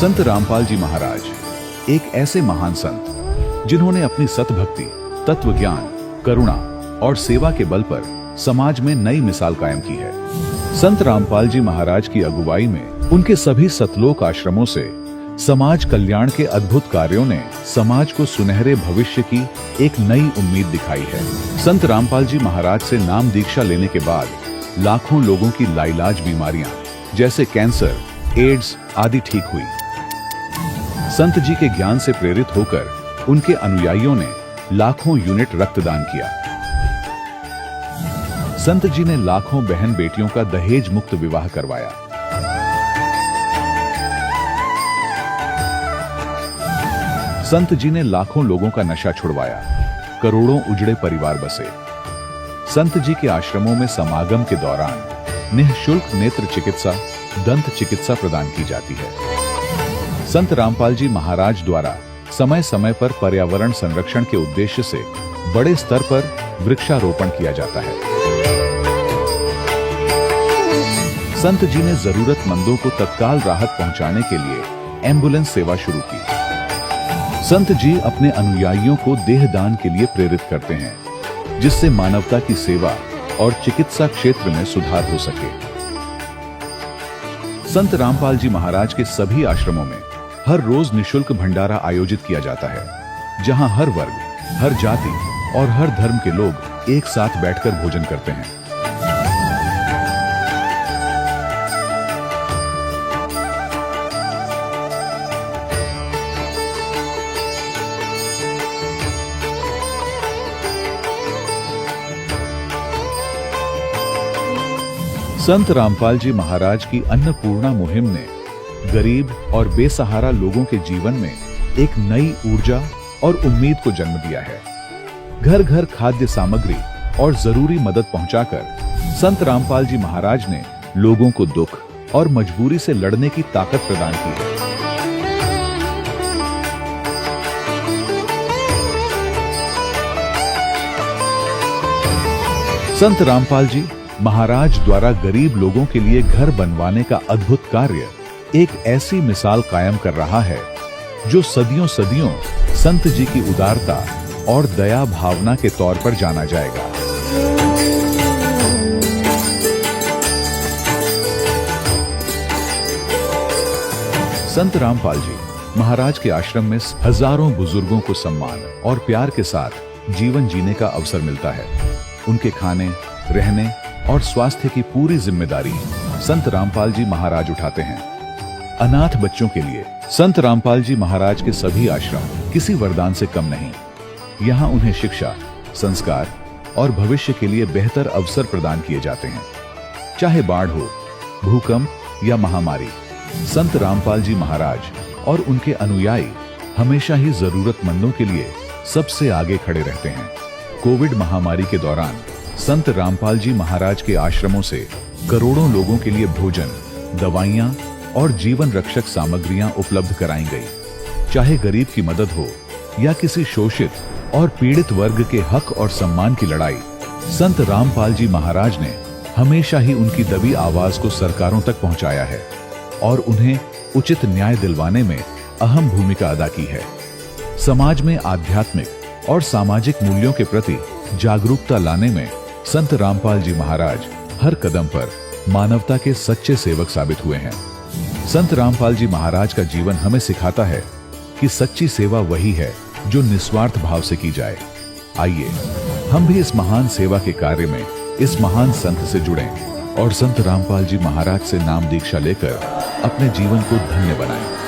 संत रामपाल जी महाराज एक ऐसे महान संत जिन्होंने अपनी सतभक्ति, तत्व ज्ञान, करुणा और सेवा के बल पर समाज में नई मिसाल कायम की है। संत रामपाल जी महाराज की अगुवाई में उनके सभी सतलोक आश्रमों से समाज कल्याण के अद्भुत कार्यों ने समाज को सुनहरे भविष्य की एक नई उम्मीद दिखाई है। संत रामपाल जी महाराज से नाम दीक्षा लेने के बाद लाखों लोगों की लाइलाज बीमारियां जैसे कैंसर, एड्स आदि ठीक हुई। संत जी के ज्ञान से प्रेरित होकर उनके अनुयायियों ने लाखों यूनिट रक्तदान किया। संत जी ने लाखों बहन बेटियों का दहेज मुक्त विवाह करवाया। संत जी ने लाखों लोगों का नशा छुड़वाया, करोड़ों उजड़े परिवार बसे। संत जी के आश्रमों में समागम के दौरान निःशुल्क नेत्र चिकित्सा, दंत चिकित्सा प्रदान की जाती है। संत रामपाल जी महाराज द्वारा समय समय पर पर्यावरण संरक्षण के उद्देश्य से बड़े स्तर पर वृक्षारोपण किया जाता है। संत जी ने जरूरतमंदों को तत्काल राहत पहुंचाने के लिए एम्बुलेंस सेवा शुरू की। संत जी अपने अनुयायियों को देहदान के लिए प्रेरित करते हैं, जिससे मानवता की सेवा और चिकित्सा क्षेत्र में सुधार हो सके। संत रामपाल जी महाराज के सभी आश्रमों में हर रोज निःशुल्क भंडारा आयोजित किया जाता है, जहां हर वर्ग, हर जाति और हर धर्म के लोग एक साथ बैठकर भोजन करते हैं। संत रामपाल जी महाराज की अन्नपूर्णा मुहिम ने गरीब और बेसहारा लोगों के जीवन में एक नई ऊर्जा और उम्मीद को जन्म दिया है। घर घर खाद्य सामग्री और जरूरी मदद पहुंचाकर संत रामपाल जी महाराज ने लोगों को दुख और मजबूरी से लड़ने की ताकत प्रदान की है। संत रामपाल जी महाराज द्वारा गरीब लोगों के लिए घर बनवाने का अद्भुत कार्य एक ऐसी मिसाल कायम कर रहा है जो सदियों सदियों संत जी की उदारता और दया भावना के तौर पर जाना जाएगा। संत रामपाल जी महाराज के आश्रम में हजारों बुजुर्गों को सम्मान और प्यार के साथ जीवन जीने का अवसर मिलता है। उनके खाने, रहने और स्वास्थ्य की पूरी जिम्मेदारी संत रामपाल जी महाराज उठाते हैं। अनाथ बच्चों के लिए संत रामपाल जी महाराज के सभी आश्रम किसी वरदान से कम नहीं। यहाँ उन्हें शिक्षा, संस्कार और भविष्य के लिए बेहतर अवसर प्रदान किए जाते हैं। चाहे बाढ़ हो, भूकंप या महामारी, संत रामपाल जी महाराज और उनके अनुयायी हमेशा ही जरूरतमंदों के लिए सबसे आगे खड़े रहते हैं। कोविड महामारी के दौरान संत रामपाल जी महाराज के आश्रमों से करोड़ों लोगों के लिए भोजन, दवाइयां और जीवन रक्षक सामग्रियां उपलब्ध कराई गई। चाहे गरीब की मदद हो या किसी शोषित और पीड़ित वर्ग के हक और सम्मान की लड़ाई, संत रामपाल जी महाराज ने हमेशा ही उनकी दबी आवाज को सरकारों तक पहुंचाया है और उन्हें उचित न्याय दिलवाने में अहम भूमिका अदा की है। समाज में आध्यात्मिक और सामाजिक मूल्यों के प्रति जागरूकता लाने में संत रामपाल जी महाराज हर कदम पर मानवता के सच्चे सेवक साबित हुए हैं। संत रामपाल जी महाराज का जीवन हमें सिखाता है कि सच्ची सेवा वही है जो निस्वार्थ भाव से की जाए। आइए हम भी इस महान सेवा के कार्य में इस महान संत से जुड़ें और संत रामपाल जी महाराज से नाम दीक्षा लेकर अपने जीवन को धन्य बनाएं।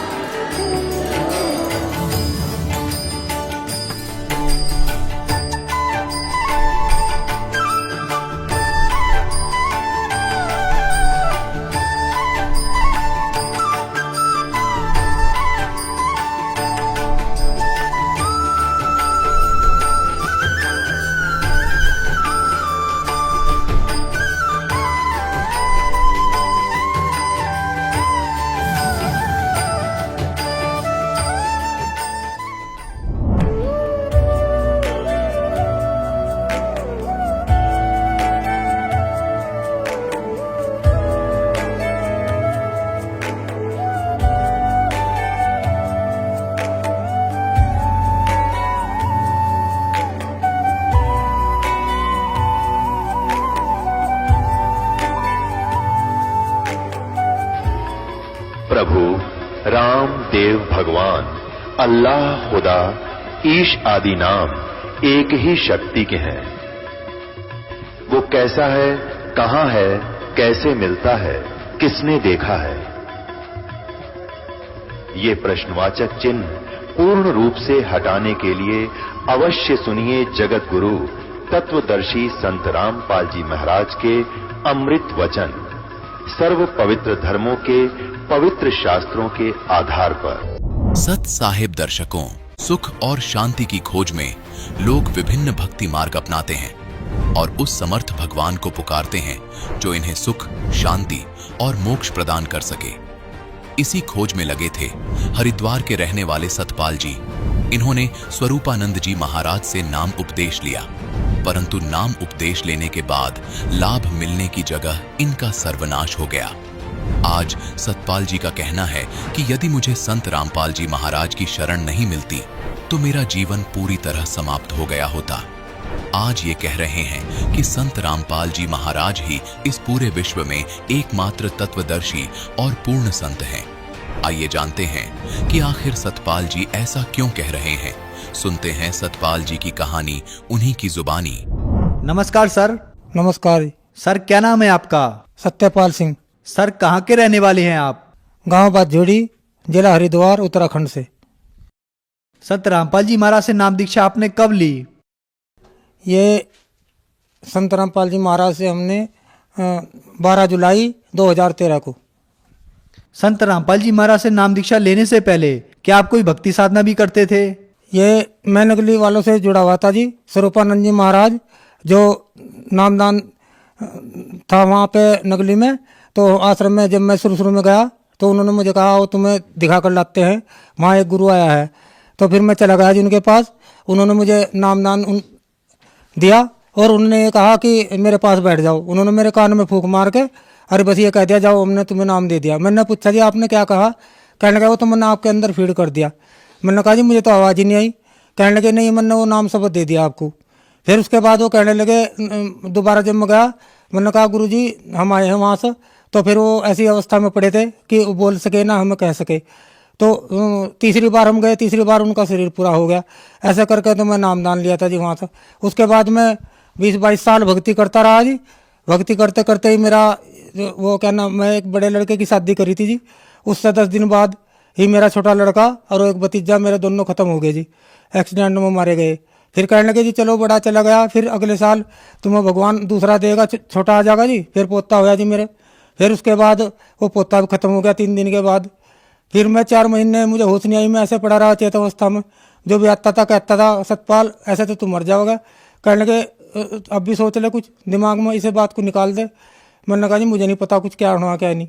भगवान अल्लाह, खुदा, ईश आदि नाम एक ही शक्ति के हैं। वो कैसा है, कहां है, कैसे मिलता है, किसने देखा है? ये प्रश्नवाचक चिन्ह पूर्ण रूप से हटाने के लिए अवश्य सुनिए जगत गुरु तत्वदर्शी संत रामपाल जी महाराज के अमृत वचन, सर्व पवित्र धर्मों के पवित्र शास्त्रों के आधार पर। सत साहिब दर्शकों, सुख और शांति की खोज में लोग विभिन्न भक्ति मार्ग अपनाते हैं और उस समर्थ भगवान को पुकारते हैं जो इन्हें सुख, शांति और मोक्ष प्रदान कर सके। इसी खोज में लगे थे हरिद्वार के रहने वाले सतपाल जी। इन्होंने स्वरूपानंद जी महाराज से नाम उपदेश लिया, परंतु नाम उपदेश लेने के बाद लाभ मिलने की जगह इनका सर्वनाश हो गया। आज सतपाल जी का कहना है कि यदि मुझे संत रामपाल जी महाराज की शरण नहीं मिलती तो मेरा जीवन पूरी तरह समाप्त हो गया होता। आज ये कह रहे हैं कि संत रामपाल जी महाराज ही इस पूरे विश्व में एकमात्र तत्वदर्शी और पूर्ण संत हैं। आइए जानते हैं कि आखिर सतपाल जी ऐसा क्यों कह रहे हैं। सुनते हैं सतपाल जी की कहानी उन्हीं की जुबानी। नमस्कार सर। नमस्कार। सर क्या नाम है आपका? सत्यपाल सिंह। सर कहाँ के रहने वाले हैं आप? गांव बाजोड़ी, जिला हरिद्वार, उत्तराखंड से। संत रामपाल जी महाराज से नाम दीक्षा आपने कब ली? ये संत रामपाल जी महाराज से हमने 12 जुलाई 2013 को। संत रामपाल जी महाराज से नाम दीक्षा लेने से पहले क्या आप कोई भक्ति साधना भी करते थे? ये मैं नगली वालों से जुड़ा हुआ था जी। स्वरूपानंद जी महाराज जो नामदान था वहाँ पे नगली में, तो आश्रम में जब मैं शुरू में गया तो उन्होंने मुझे कहा वो तुम्हें दिखा कर लाते हैं, वहाँ एक गुरु आया है। तो फिर मैं चला गया जी उनके पास। उन्होंने मुझे नामदान दिया और उन्होंने ये कहा कि मेरे पास बैठ जाओ। उन्होंने मेरे कान में फूंक मार के अरे बस ये कह दिया जाओ हमने तुम्हें नाम दे दिया। मैंने पूछा जी आपने क्या कहा? कहने लगा वो तो मैंने आपके अंदर फीड कर दिया। मैंने कहा जी मुझे तो आवाज़ ही नहीं आई। कहने लगे नहीं मैंने वो नाम शब्द दे दिया आपको। फिर उसके बाद वो कहने लगे, दोबारा जब मैं गया मैंने कहा गुरु जी हम आए हैं वहाँ से। तो फिर वो ऐसी अवस्था में पड़े थे कि वो बोल सके ना हमें कह सके। तो तीसरी बार हम गए, तीसरी बार उनका शरीर पूरा हो गया। ऐसा करके तो मैं नामदान लिया था जी वहाँ से। उसके बाद मैं 20-22 साल भक्ति करता रहा जी। भक्ति करते करते ही मेरा वो क्या नाम, मैं एक बड़े लड़के की शादी करी थी जी। उससे 10 दिन बाद ही मेरा छोटा लड़का और एक भतीजा मेरे दोनों खत्म हो गए जी, एक्सीडेंट में मारे गए। फिर कहने लगे जी चलो बड़ा चला गया, फिर अगले साल तुम्हें भगवान दूसरा देगा, छोटा आ जाएगा जी। फिर पोता होया जी मेरे। फिर उसके बाद वो पोता भी खत्म हो गया 3 दिन के बाद। फिर मैं 4 महीने मुझे होश नहीं आई, मैं ऐसे पड़ा रहा चेत अवस्था में। जो भी आता था कहता था सतपाल ऐसे तो तू मर जाओगा। कहने लगे अब भी सोच ले कुछ दिमाग में, इसे बात को निकाल दे। मैंने कहा जी मुझे नहीं पता कुछ क्या होना क्या नहीं।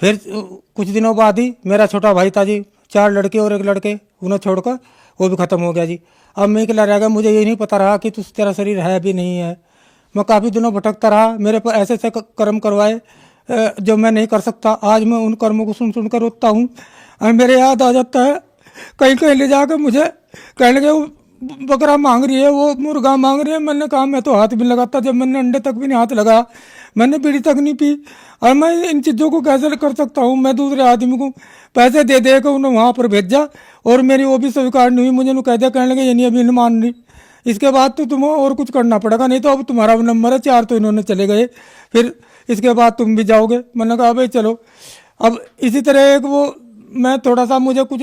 फिर कुछ दिनों बाद ही मेरा छोटा भाई था जी, 4 लड़के और एक लड़के, उन्हें छोड़कर वो भी खत्म हो गया जी। अब मैं अकेला रह गया, मुझे ये नहीं पता रहा कि तेरा शरीर है भी नहीं है। मैं काफ़ी दिनों भटकता रहा, मेरे पर ऐसे ऐसे कर्म करवाए जो मैं नहीं कर सकता। आज मैं उन कर्मों को सुन कर रोता हूँ और मेरे याद आ जाता है। कहीं कहीं ले जाकर मुझे कहने लगे वो बकरा मांग रही है, वो मुर्गा मांग रही है। मैंने कहा मैं तो हाथ भी लगाता, जब मैंने अंडे तक भी नहीं हाथ लगाया, मैंने बीड़ी तक नहीं पी। और मैं इन चीज़ों को कैसे कर सकता हूँ? मैं दूसरे आदमी को पैसे दे दे कर उन्हें वहाँ पर भेजा और मेरी वो भी स्वीकार नहीं हुई। मुझे कह दिया, कहने लगे ये नहीं अभी मान रही, इसके बाद तो तुम्हें और कुछ करना पड़ेगा, नहीं तो अब तुम्हारा नंबर है 4। तो इन्होंने चले गए, फिर इसके बाद तुम भी जाओगे। मैंने कहा भाई चलो। अब इसी तरह एक वो मैं थोड़ा सा मुझे कुछ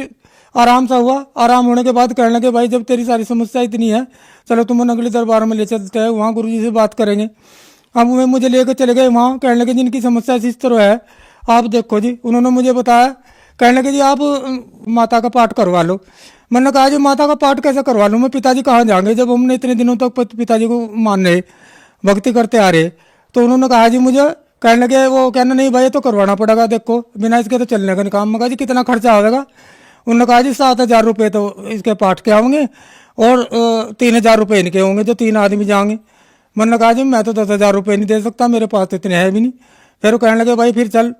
आराम सा हुआ। आराम होने के बाद कहने लगे भाई जब तेरी सारी समस्या इतनी है चलो तुम्हें अगले दरबार में ले चलते हैं, वहाँ गुरुजी से बात करेंगे। अब वे मुझे लेकर चले गए वहाँ। कहने लगे जिनकी समस्या इस तरह है आप देखो जी। उन्होंने मुझे बताया, कहने लगे जी आप माता का पाठ करवा लो। मैंने कहा जी माता का पाठ कैसे करवा लूँ मैं? पिताजी कहाँ जाएंगे जब हमने इतने दिनों तक पिताजी को मान रहे, भक्ति करते आ रहे। तो उन्होंने कहा जी मुझे, कहने लगे वो कहना नहीं भाई तो करवाना पड़ेगा, देखो बिना इसके तो चलने का नहीं काम। मैं कहा जी कितना खर्चा आएगा? उन्होंने कहा जी 7,000 रुपये तो इसके पाठ के होंगे और 3,000 रुपये इनके होंगे जो 3 आदमी जाएंगे। मैंने कहा जी मैं तो 10,000 रुपये नहीं दे सकता, मेरे पास तो इतने है भी नहीं। फिर वो कहने लगे भाई फिर चल।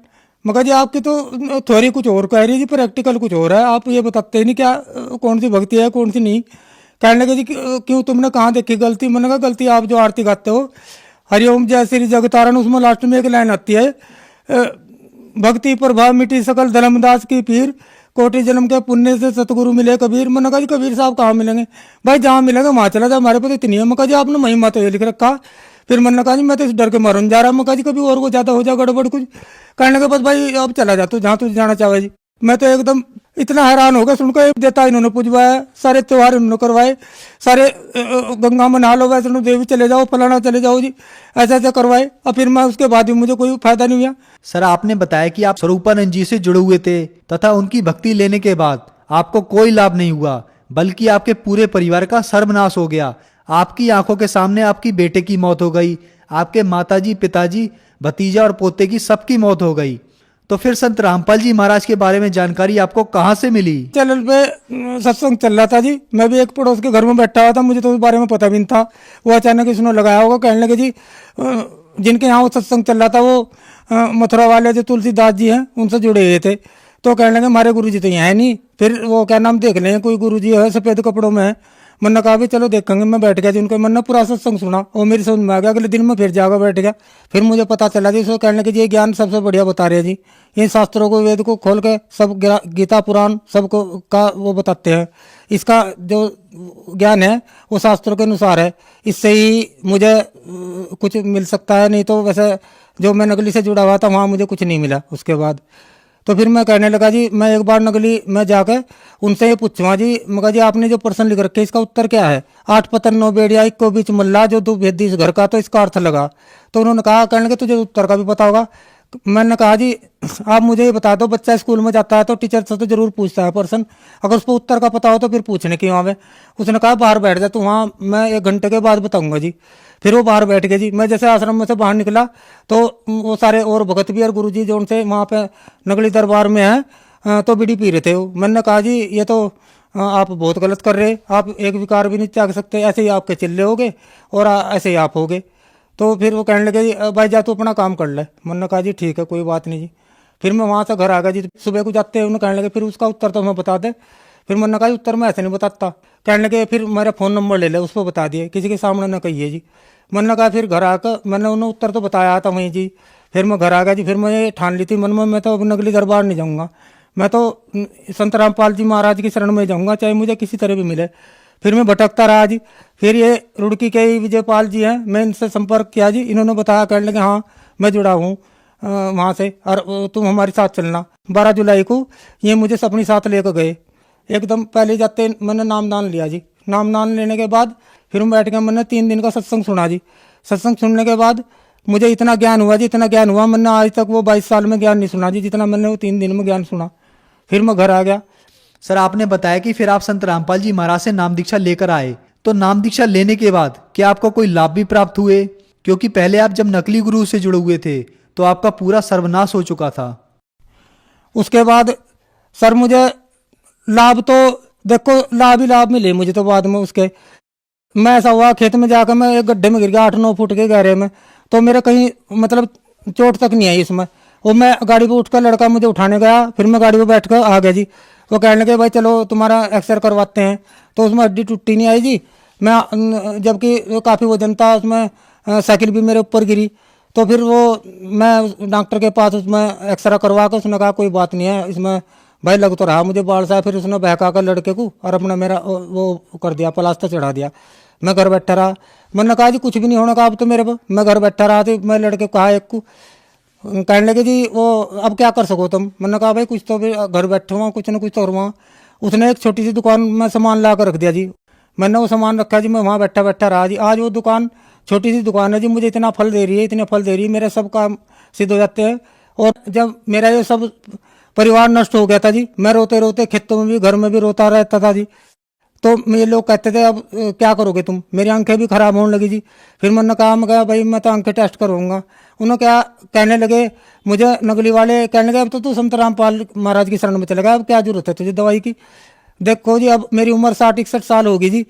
मैं कहा जी आपकी तो थ्योरी कुछ और कह रही है जी, प्रैक्टिकल कुछ और है, आप ये बताते ही नहीं क्या कौन सी भक्ति है कौन सी नहीं। कहने लगे जी क्यों तुमने कहाँ देखी गलती? मैंने कहा गलती आप जो आरती गाते हो हरिओम जय श्री जगतारण, उसमें लास्ट में एक लाइन आती है भक्ति प्रभाव मिटी सकल धर्मदास की पीर, कोटि जन्म के पुण्य से सतगुरु मिले कबीर। मैंने कहा जी कबीर साहब कहाँ मिलेंगे? भाई जहाँ मिलेंगे वहाँ चला जाए, हमारे पास इतनी है। मैं कहा जी आपने महिमा तो ये लिख रखा। फिर मैंने कहा जी मैं तो इस डर के मरने जा रहा हूँ। मैं कहा जी कभी और को ज्यादा हो जाए गड़बड़ कुछ, कहने के बाद भाई अब चला जा तू जहाँ तू जाना चाहे जी। मैं तो एकदम इतना हैरान हो गया सुनकर। देता इन्होंने पूजवाया, सारे त्योहार इन्होंने करवाए, सारे गंगा में नहा लो, वैष्णो देवी चले जाओ, फलाना चले जाओ जी, ऐसे ऐसे करवाए। और फिर मैं उसके बाद भी मुझे कोई फायदा नहीं हुआ। सर आपने बताया कि आप स्वरूपानंद जी से जुड़े हुए थे तथा उनकी भक्ति लेने के बाद आपको कोई लाभ नहीं हुआ, बल्कि आपके पूरे परिवार का सर्वनाश हो गया। आपकी आंखों के सामने आपकी बेटे की मौत हो गई, आपके माताजी, पिताजी, भतीजा और पोते की सबकी मौत हो गई। तो फिर संत रामपाल जी महाराज के बारे में जानकारी आपको कहाँ से मिली? चैनल पे सत्संग चल रहा था जी। मैं भी एक पड़ोस के घर में बैठा हुआ था, मुझे तो उस बारे में पता भी नहीं था। वो अचानक इसने लगाया होगा, कहने लगे जी जिनके यहाँ वो सत्संग चल रहा था वो मथुरा वाले जो तुलसीदास जी हैं उनसे जुड़े हुए थे। तो कहने लगे हमारे गुरु जी तो यहाँ है नहीं, फिर वो क्या नाम देख लें, कोई गुरु जी है सफेद कपड़ों में है। मैंने कहा भी चलो देखेंगे। मैं बैठ गया जी उनका, मैंने पूरा सत्संग सुना और मेरी समझ में आ गया। अगले दिन मैं फिर जाकर बैठ गया। फिर मुझे पता चला जी उसको कहने लगे जी ये ज्ञान सबसे बढ़िया बता रहे हैं जी, इन शास्त्रों को वेद को खोल के सब गीता पुराण सबको का वो बताते हैं। इसका जो ज्ञान है वो शास्त्रों के अनुसार है, इससे ही मुझे कुछ मिल सकता है। नहीं तो वैसे जो मैं नगली से जुड़ा हुआ था वहाँ मुझे कुछ नहीं मिला उसके बाद। तो फिर मैं कहने लगा जी मैं एक बार नगली में जाकर उनसे ये पूछूंगा जी, मैं कहा जी आपने जो प्रश्न लिख रखे इसका उत्तर क्या है? 8 पत्थर 9 बेड़िया एक को बीच मल्ला जो 2 भेदी इस घर का, तो इसका अर्थ लगा। तो उन्होंने कहा, कहने लगे तुझे उत्तर का भी पता होगा। मैंने कहा जी आप मुझे ये बता दो, बच्चा स्कूल में जाता है तो टीचर से तो जरूर पूछता है पर्सन, अगर उसको उत्तर का पता हो तो फिर पूछने क्यों आवे? उसने कहा बाहर बैठ जा तू, वहाँ मैं 1 घंटे के बाद बताऊंगा जी। फिर वो बाहर बैठ गए जी। मैं जैसे आश्रम में से बाहर निकला तो वो सारे और भगत भी और गुरु जी जो उनसे वहाँ पे नगली दरबार में है तो बीड़ी पी रहे थे वो। मैंने कहा जी ये तो आप बहुत गलत कर रहे, आप एक विकार भी नहीं त्याग सकते, ऐसे ही आपके चिल्ले होगे और ऐसे ही आप होगे। तो फिर वो कहने लगे जी भाई जा तू अपना काम कर ले। मैंने कहा जी ठीक है कोई बात नहीं जी। फिर मैं वहाँ से घर आ गया जी। सुबह को जाते हैं उन्होंने कहने लगे फिर उसका उत्तर तो हमें बता दे। फिर मैंने कहा उत्तर मैं ऐसे नहीं बताता। कहने लगे फिर मेरा फ़ोन नंबर ले ले, उसको बता दिए, किसी के सामने न कहिए जी। मैंने कहा फिर घर आकर मैंने उन्हें उत्तर तो बताया था वहीं जी। फिर मैं घर आ गया जी। फिर मैं ये ठान ली थी मन में मैं तो अब नगली दरबार नहीं जाऊँगा, मैं तो संत रामपाल जी महाराज की शरण में जाऊँगा चाहे मुझे किसी तरह भी मिले। फिर मैं भटकता रहा जी। फिर ये रुड़की के ही विजयपाल जी हैं, मैं इनसे संपर्क किया जी। इन्होंने बताया, कहने लगे हाँ मैं जुड़ा हूँ वहाँ से और तुम हमारे साथ चलना। 12 जुलाई को ये मुझे अपनी साथ लेकर गए। एकदम पहले जाते मैंने नामदान लिया जी। नामदान लेने के बाद फिर मैं बैठ गया। मैंने 3 दिन का सत्संग सुना जी। सत्संग सुनने के बाद मुझे इतना ज्ञान हुआ जी, इतना ज्ञान हुआ मैंने आज तक वो 22 साल में ज्ञान नहीं सुना जी जितना मैंने वो 3 दिन में ज्ञान सुना। फिर मैं घर आ गया। सर आपने बताया कि फिर आप संत रामपाल जी महाराज से नाम दीक्षा लेकर आए, तो नाम दीक्षा लेने के बाद क्या आपको कोई लाभ भी प्राप्त हुए? क्योंकि पहले आप जब नकली गुरु से जुड़े हुए थे तो आपका पूरा सर्वनाश हो चुका था। उसके बाद सर मुझे लाभ तो देखो लाभ ही लाभ मिले मुझे तो बाद में उसके। मैं ऐसा हुआ खेत में जाकर मैं एक गड्ढे में गिर गया 8-9 फुट के गहरे में, तो मेरे कहीं मतलब चोट तक नहीं आई इसमें। वो मैं गाड़ी पे उठकर लड़का मुझे उठाने गया, फिर मैं गाड़ी पे बैठ कर आ गया जी। वो कहने लगे भाई चलो तुम्हारा एक्सरे करवाते हैं। तो उसमें हड्डी टूटी नहीं आई जी। मैं जबकि काफ़ी वजन था उसमें, साइकिल भी मेरे ऊपर गिरी। तो फिर वो मैं डॉक्टर के पास उसमें एक्सरा करवा कर उसने कहा कोई बात नहीं है इसमें भाई लग तो रहा मुझे बाल सा। फिर उसने बहका कर लड़के को और अपना मेरा वो कर दिया, प्लास्टर चढ़ा दिया। मैं घर बैठा रहा। मैंने कहा जी कुछ भी नहीं होना कहा अब तो मेरे को। मैं घर बैठा रहा तो मैं लड़के को कहा एक को, कहने लगे जी वो अब क्या कर सको तुम? मैंने कहा भाई कुछ तो भी घर बैठा हुआ कुछ ना कुछ तो करवा। उसने एक छोटी सी दुकान में सामान ला कर रख दिया जी। मैंने वो सामान रखा जी। मैं वहाँ बैठा बैठा रहा जी। आज वो दुकान छोटी सी दुकान है जी, मुझे इतना फल दे रही है, इतने फल दे रही है, मेरे सब काम सिद्ध हो जाते हैं। और जब मेरा ये सब परिवार नष्ट हो गया था जी, मैं रोते रोते खेतों में भी घर में भी रोता रहता था जी। तो ये लोग कहते थे अब क्या करोगे तुम? मेरी आंखें भी खराब होने लगी जी। फिर मैंने कहा भाई मैं तो आंखें टेस्ट करूँगा। उन्होंने क्या कहने लगे मुझे नगली वाले, कहने लगे अब तो तू संत रामपाल महाराज की शरण में चलेगा, अब क्या जरूरत है तुझे दवाई की? देखो जी अब मेरी उम्र 60-61 साल होगी जी।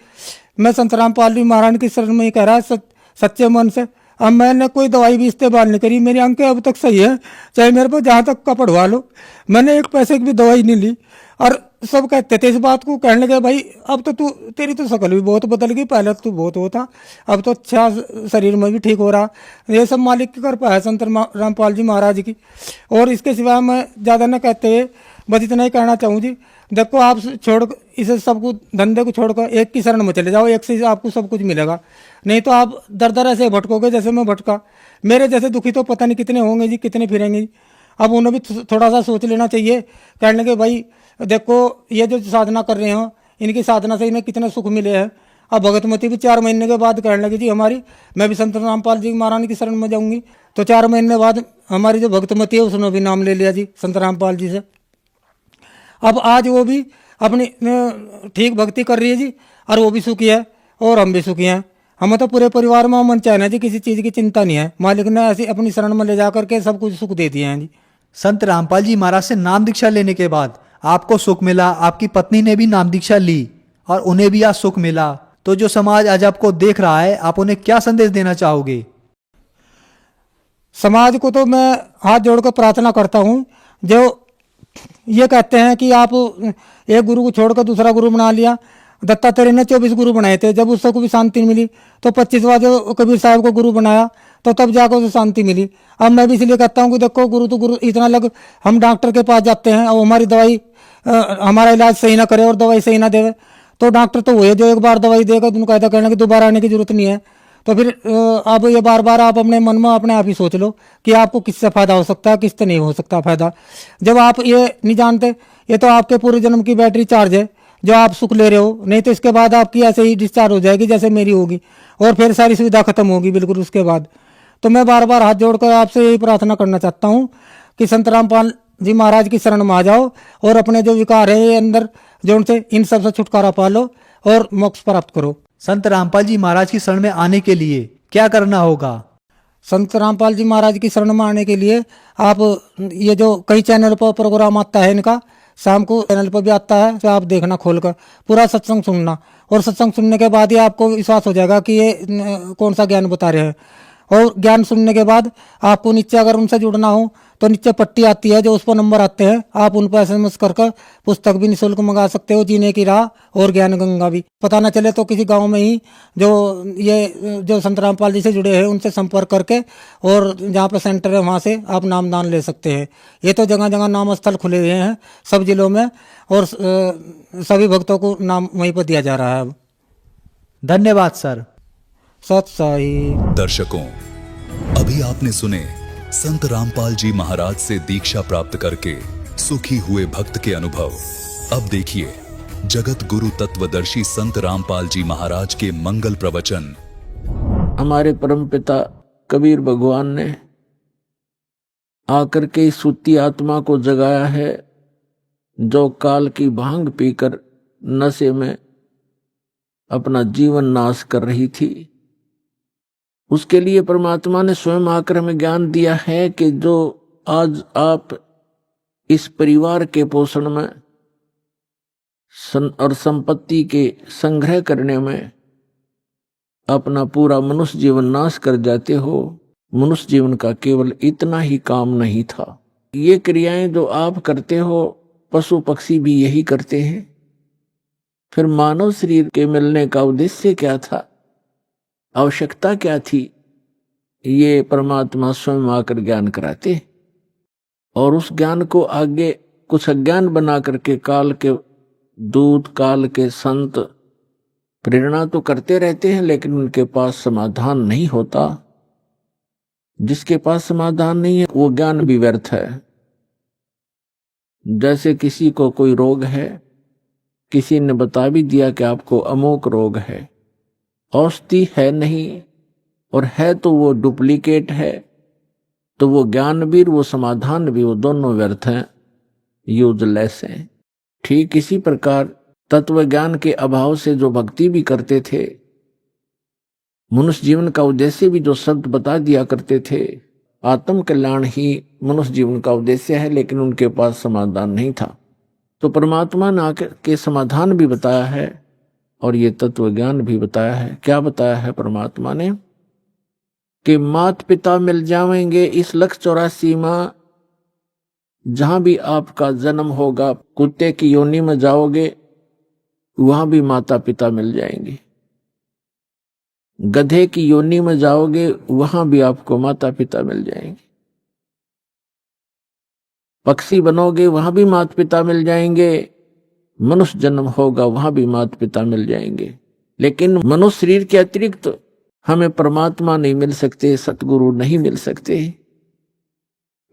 मैं संत रामपाल जी महाराज की शरण में ही कह रहा सच्चे मन से। अब मैंने कोई दवाई भी इस्तेमाल नहीं करी, मेरी आंखें अब तक सही है, चाहे मेरे को जहाँ तक का पढ़वा लो। मैंने 1 पैसे की भी दवाई नहीं ली। और सब कहते थे इस बात को, कहने लगे भाई अब तो तू तेरी तो शक्ल भी बहुत बदल गई, पहले तो तू बहुत वो था, अब तो अच्छा शरीर में भी ठीक हो रहा। ये सब मालिक की कृपा है संत रामपाल जी महाराज की। और इसके सिवा मैं ज़्यादा न कहते बस इतना ही कहना चाहूँ जी। देखो आप छोड़ इसे सब कुछ धंधे को छोड़कर एक की शरण में चले जाओ, एक से आपको सब कुछ मिलेगा। नहीं तो आप दर दर ऐसे भटकोगे जैसे मैं भटका। मेरे जैसे दुखी तो पता नहीं कितने होंगे जी, कितने फिरेंगे जी। अब उन्हें भी थोड़ा सा सोच लेना चाहिए, कहने के भाई देखो ये जो साधना कर रहे हो इनकी साधना से इन्हें कितने सुख मिले हैं। अब भगतमती भी 4 महीने के बाद कहने लगी जी हमारी, मैं भी संत रामपाल जी महारानी की शरण में जाऊंगी। तो 4 महीने बाद हमारी जो भगतमती है उसने भी नाम ले लिया जी संत रामपाल जी से। अब आज वो भी अपनी ठीक भक्ति कर रही है जी, और वो भी सुखी है और हम भी सुखी हैं। हमें तो पूरे परिवार में मन चैन है जी, किसी चीज़ की चिंता नहीं है। मालिक ने ऐसी अपनी शरण में ले जा करके सब कुछ सुख दे दिए हैं जी। संत रामपाल जी महाराज से नाम दीक्षा लेने के बाद आपको सुख मिला, आपकी पत्नी ने भी नाम दीक्षा ली और उन्हें भी आज सुख मिला। तो जो समाज आज आपको देख रहा है, आप उन्हें क्या संदेश देना चाहोगे? समाज को तो मैं हाथ जोड़कर प्रार्थना करता हूँ, जो ये कहते हैं कि आप एक गुरु को छोड़कर दूसरा गुरु बना लिया। दत्तात्रेय ने 24 गुरु बनाए थे, जब उसको भी शांति मिली तो 25वां जो कबीर साहब को गुरु बनाया तो तब जाकर उसे शांति मिली। अब मैं भी इसलिए कहता हूँ कि देखो गुरु तो गुरु इतना लग, हम डॉक्टर के पास जाते हैं और हमारी दवाई हमारा इलाज सही ना करे और दवाई सही ना देवे, तो डॉक्टर तो वही जो एक बार दवाई देगा तो उनको कहता कहना कि दोबारा आने की जरूरत नहीं है। तो फिर अब ये बार बार आप अपने मन में अपने आप ही सोच लो कि आपको किससे फायदा हो सकता है, किससे नहीं हो सकता फायदा। जब आप ये नहीं जानते, ये तो आपके पूरे जन्म की बैटरी चार्ज है जो आप सुख ले रहे हो। नहीं तो इसके बाद आपकी ऐसे ही डिस्चार्ज हो जाएगी जैसे मेरी होगी, और फिर सारी सुविधा खत्म होगी बिल्कुल उसके बाद। तो मैं बार बार हाथ जोड़कर आपसे यही प्रार्थना करना चाहता हूँ कि संत रामपाल जी महाराज की शरण में आ जाओ और अपने जो विकार है अंदर जो उनसे इन सब से छुटकारा पा लो और मोक्ष प्राप्त करो। संत रामपाल जी महाराज की शरण में आने के लिए क्या करना होगा? संत रामपाल जी महाराज की शरण में आने के लिए आप ये जो कई चैनल पर प्रोग्राम आता है इनका, शाम को चैनल पर भी आता है, तो आप देखना खोलकर पूरा सत्संग सुनना, और सत्संग सुनने के बाद ही आपको विश्वास हो जाएगा कि ये कौन सा ज्ञान बता रहे हैं। और ज्ञान सुनने के बाद आपको नीचे अगर उनसे जुड़ना हो तो नीचे पट्टी आती है जो उस पर नंबर आते हैं, आप उन पर SMS कर पुस्तक भी निःशुल्क मंगा सकते हो, जीने की राह और ज्ञान गंगा भी। पता न चले तो किसी गांव में ही जो संत रामपाल जी से जुड़े हैं उनसे संपर्क करके, और जहाँ पर सेंटर है वहाँ से आप नामदान ले सकते हैं। ये तो जगह जगह नाम स्थल खुले हुए हैं सब जिलों में, और सभी भक्तों को नाम वहीं पर दिया जा रहा है अब। धन्यवाद सर। सत साई। दर्शकों, अभी आपने सुने संत रामपाल जी महाराज से दीक्षा प्राप्त करके सुखी हुए भक्त के अनुभव। अब देखिए जगत गुरु तत्वदर्शी संत रामपाल जी महाराज के मंगल प्रवचन। हमारे परमपिता कबीर भगवान ने आकर के इस सुती आत्मा को जगाया है जो काल की भांग पीकर नशे में अपना जीवन नाश कर रही थी। उसके लिए परमात्मा ने स्वयं आकर हमें ज्ञान दिया है कि जो आज आप इस परिवार के पोषण में और संपत्ति के संग्रह करने में अपना पूरा मनुष्य जीवन नाश कर जाते हो, मनुष्य जीवन का केवल इतना ही काम नहीं था। ये क्रियाएं जो आप करते हो पशु पक्षी भी यही करते हैं। फिर मानव शरीर के मिलने का उद्देश्य क्या था, आवश्यकता क्या थी, ये परमात्मा स्वयं आकर ज्ञान कराते, और उस ज्ञान को आगे कुछ अज्ञान बना करके काल के दूत, काल के संत प्रेरणा तो करते रहते हैं, लेकिन उनके पास समाधान नहीं होता। जिसके पास समाधान नहीं है वो ज्ञान भी व्यर्थ है। जैसे किसी को कोई रोग है, किसी ने बता भी दिया कि आपको अमोक रोग है, औषधि है नहीं, और है तो वो डुप्लीकेट है, तो वो ज्ञान भी वो समाधान भी वो दोनों व्यर्थ हैं, यूजलेस हैं। ठीक इसी प्रकार तत्व ज्ञान के अभाव से जो भक्ति भी करते थे, मनुष्य जीवन का उद्देश्य भी जो शब्द बता दिया करते थे, आत्म कल्याण ही मनुष्य जीवन का उद्देश्य है, लेकिन उनके पास समाधान नहीं था। तो परमात्मा ने आकर के समाधान भी बताया है और ये तत्व ज्ञान भी बताया है। क्या बताया है परमात्मा ने कि माता पिता मिल जाएंगे इस 184 माह, जहां भी आपका जन्म होगा, कुत्ते की योनि में जाओगे वहां भी माता पिता मिल जाएंगे, गधे की योनि में जाओगे वहां भी आपको माता पिता मिल जाएंगे, पक्षी बनोगे वहां भी माता पिता मिल जाएंगे, मनुष्य जन्म होगा वहां भी माता पिता मिल जाएंगे, लेकिन मनुष्य शरीर के अतिरिक्त हमें परमात्मा नहीं मिल सकते, सतगुरु नहीं मिल सकते।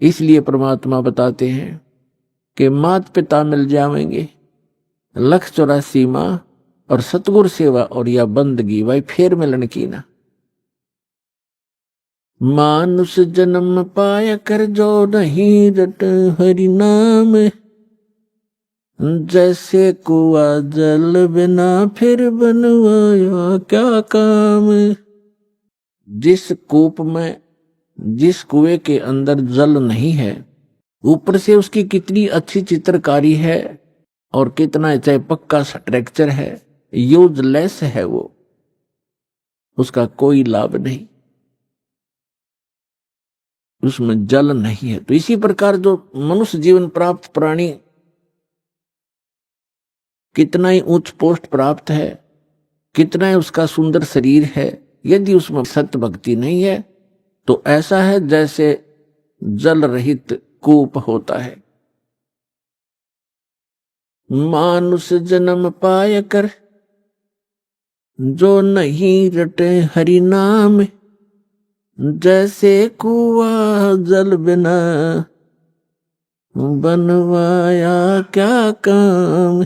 इसलिए परमात्मा बताते हैं कि माता पिता मिल जाएंगे, 184 माँ और सतगुरु सेवा और या बंदगी भाई फिर मिलन की ना। मानुष जन्म पाया कर जो नहीं रट हरि नाम, जैसे कुआ जल बिना फिर बनवाया क्या काम। जिस कूप में, जिस कुएं के अंदर जल नहीं है, ऊपर से उसकी कितनी अच्छी चित्रकारी है और कितना चाहे पक्का स्ट्रक्चर है, यूजलेस है वो, उसका कोई लाभ नहीं, उसमें जल नहीं है। तो इसी प्रकार जो मनुष्य जीवन प्राप्त प्राणी कितना ही उच्च पोस्ट प्राप्त है, कितना ही उसका सुंदर शरीर है, यदि उसमें सत्य भक्ति नहीं है तो ऐसा है जैसे जल रहित कूप होता है। मानुष जन्म पाय कर जो नहीं रटे हरि नाम, जैसे कुआ जल बिना बनवाया क्या काम।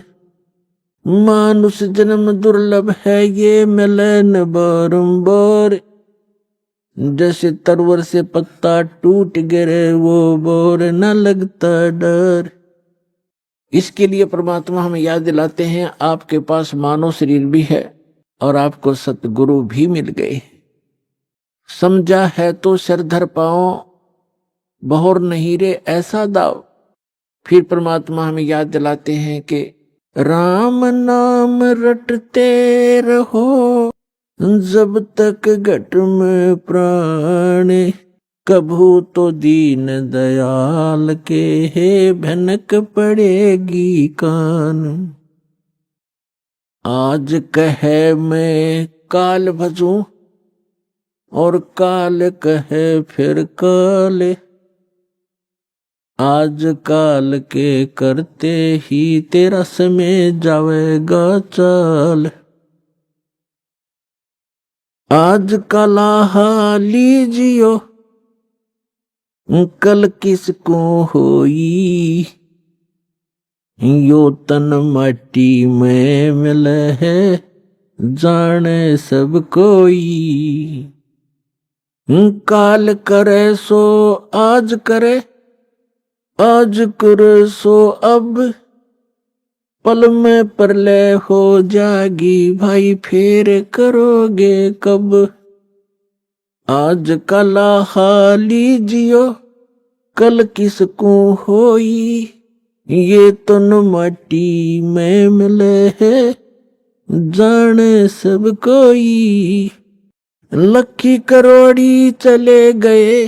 मानुष जन्म दुर्लभ है ये मिले न बारंबार, जैसे तरवर से पत्ता टूट गिरे वो बोर न लगता डर। इसके लिए परमात्मा हमें याद दिलाते हैं आपके पास मानव शरीर भी है और आपको सतगुरु भी मिल गए। समझा है तो सिर धर पाओ, बहुर नहीं रे ऐसा दाव। फिर परमात्मा हमें याद दिलाते हैं कि राम नाम रटते रहो जब तक घट में प्राण, कभू तो दीन दयाल के हे भनक पड़ेगी कान। आज कहे मैं काल भजूं और काल कहे फिर काल, आज काल के करते ही तेरा समय जावेगा चाल। आज कला लीजियो कल किसको होई, यो तन माटी में मिले है जाने सब कोई। काल करे सो आज करे, आज करे सो अब, पल में प्रलय हो जागी भाई फिर करोगे कब। आज कला लीजियो कल किसको होई, ये तन माटी में मिले है जाने सब कोई। लखी करोड़ी चले गए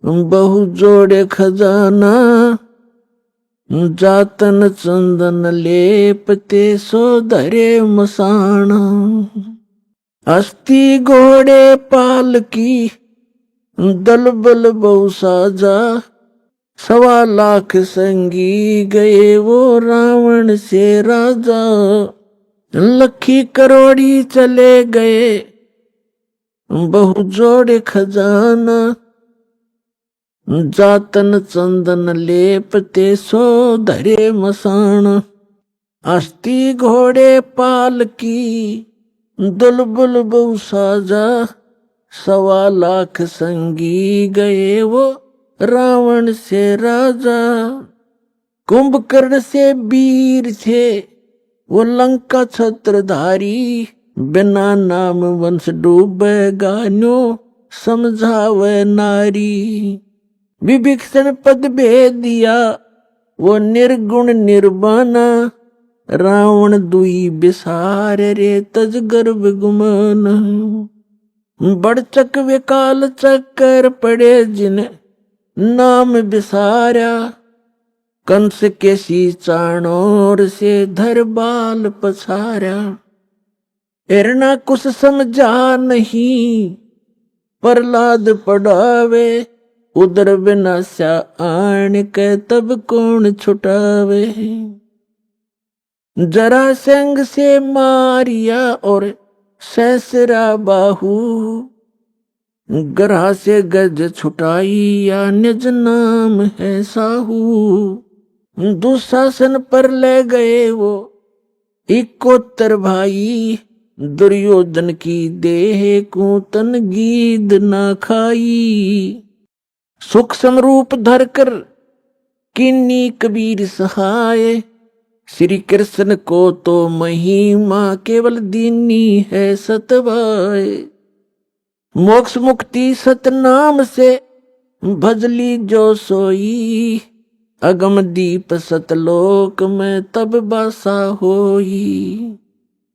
बहु जोड़े खजाना, जातन चंदन लेपते सो धरे मसाना। अस्ति घोड़े पाल की दल बल बहु साजा, 1.25 लाख संगी गए वो रावण से राजा। लखी करोड़ी चले गए बहु जोड़े खजाना, जातन चंदन लेपते सो धरे मसाना। अस्ति घोड़े पाल की दुलबुल बहु साजा, 1.25 लाख संगी गए वो रावण से राजा। कुंभकर्ण से वीर थे वो लंका छत्रधारी, बिना नाम वंश डूबेगा न्यो समझावे नारी। विभीषण पद भेद दिया वो निर्गुण निर्वाणा, रावण दुई बिसार रे तज गर्भ गुमाना। बड़चक विकाल चक्कर पड़े जिन नाम बिसारा, कंस के सी चाणोर से धर बाल पछारा। हिरणा कुछ समझा नहीं प्रहलाद पढ़ावे, उदर विनाशा आन के तब कौन छुटावे। जरासंध से मारिया और सैसरा बाहू, ग्रह से गज छुटाई या निज नाम है साहू। दुशासन पर ले गए वो 71 भाई, दुर्योधन की देह को तन गीद न खाई। सूक्ष्म रूप धरकर किन्नी कबीर सहाय, श्री कृष्ण को तो महिमा केवल दीनी है सतवाय। मोक्ष मुक्ति सतनाम से भजली जो सोई, अगम दीप सतलोक में तब बासा होई।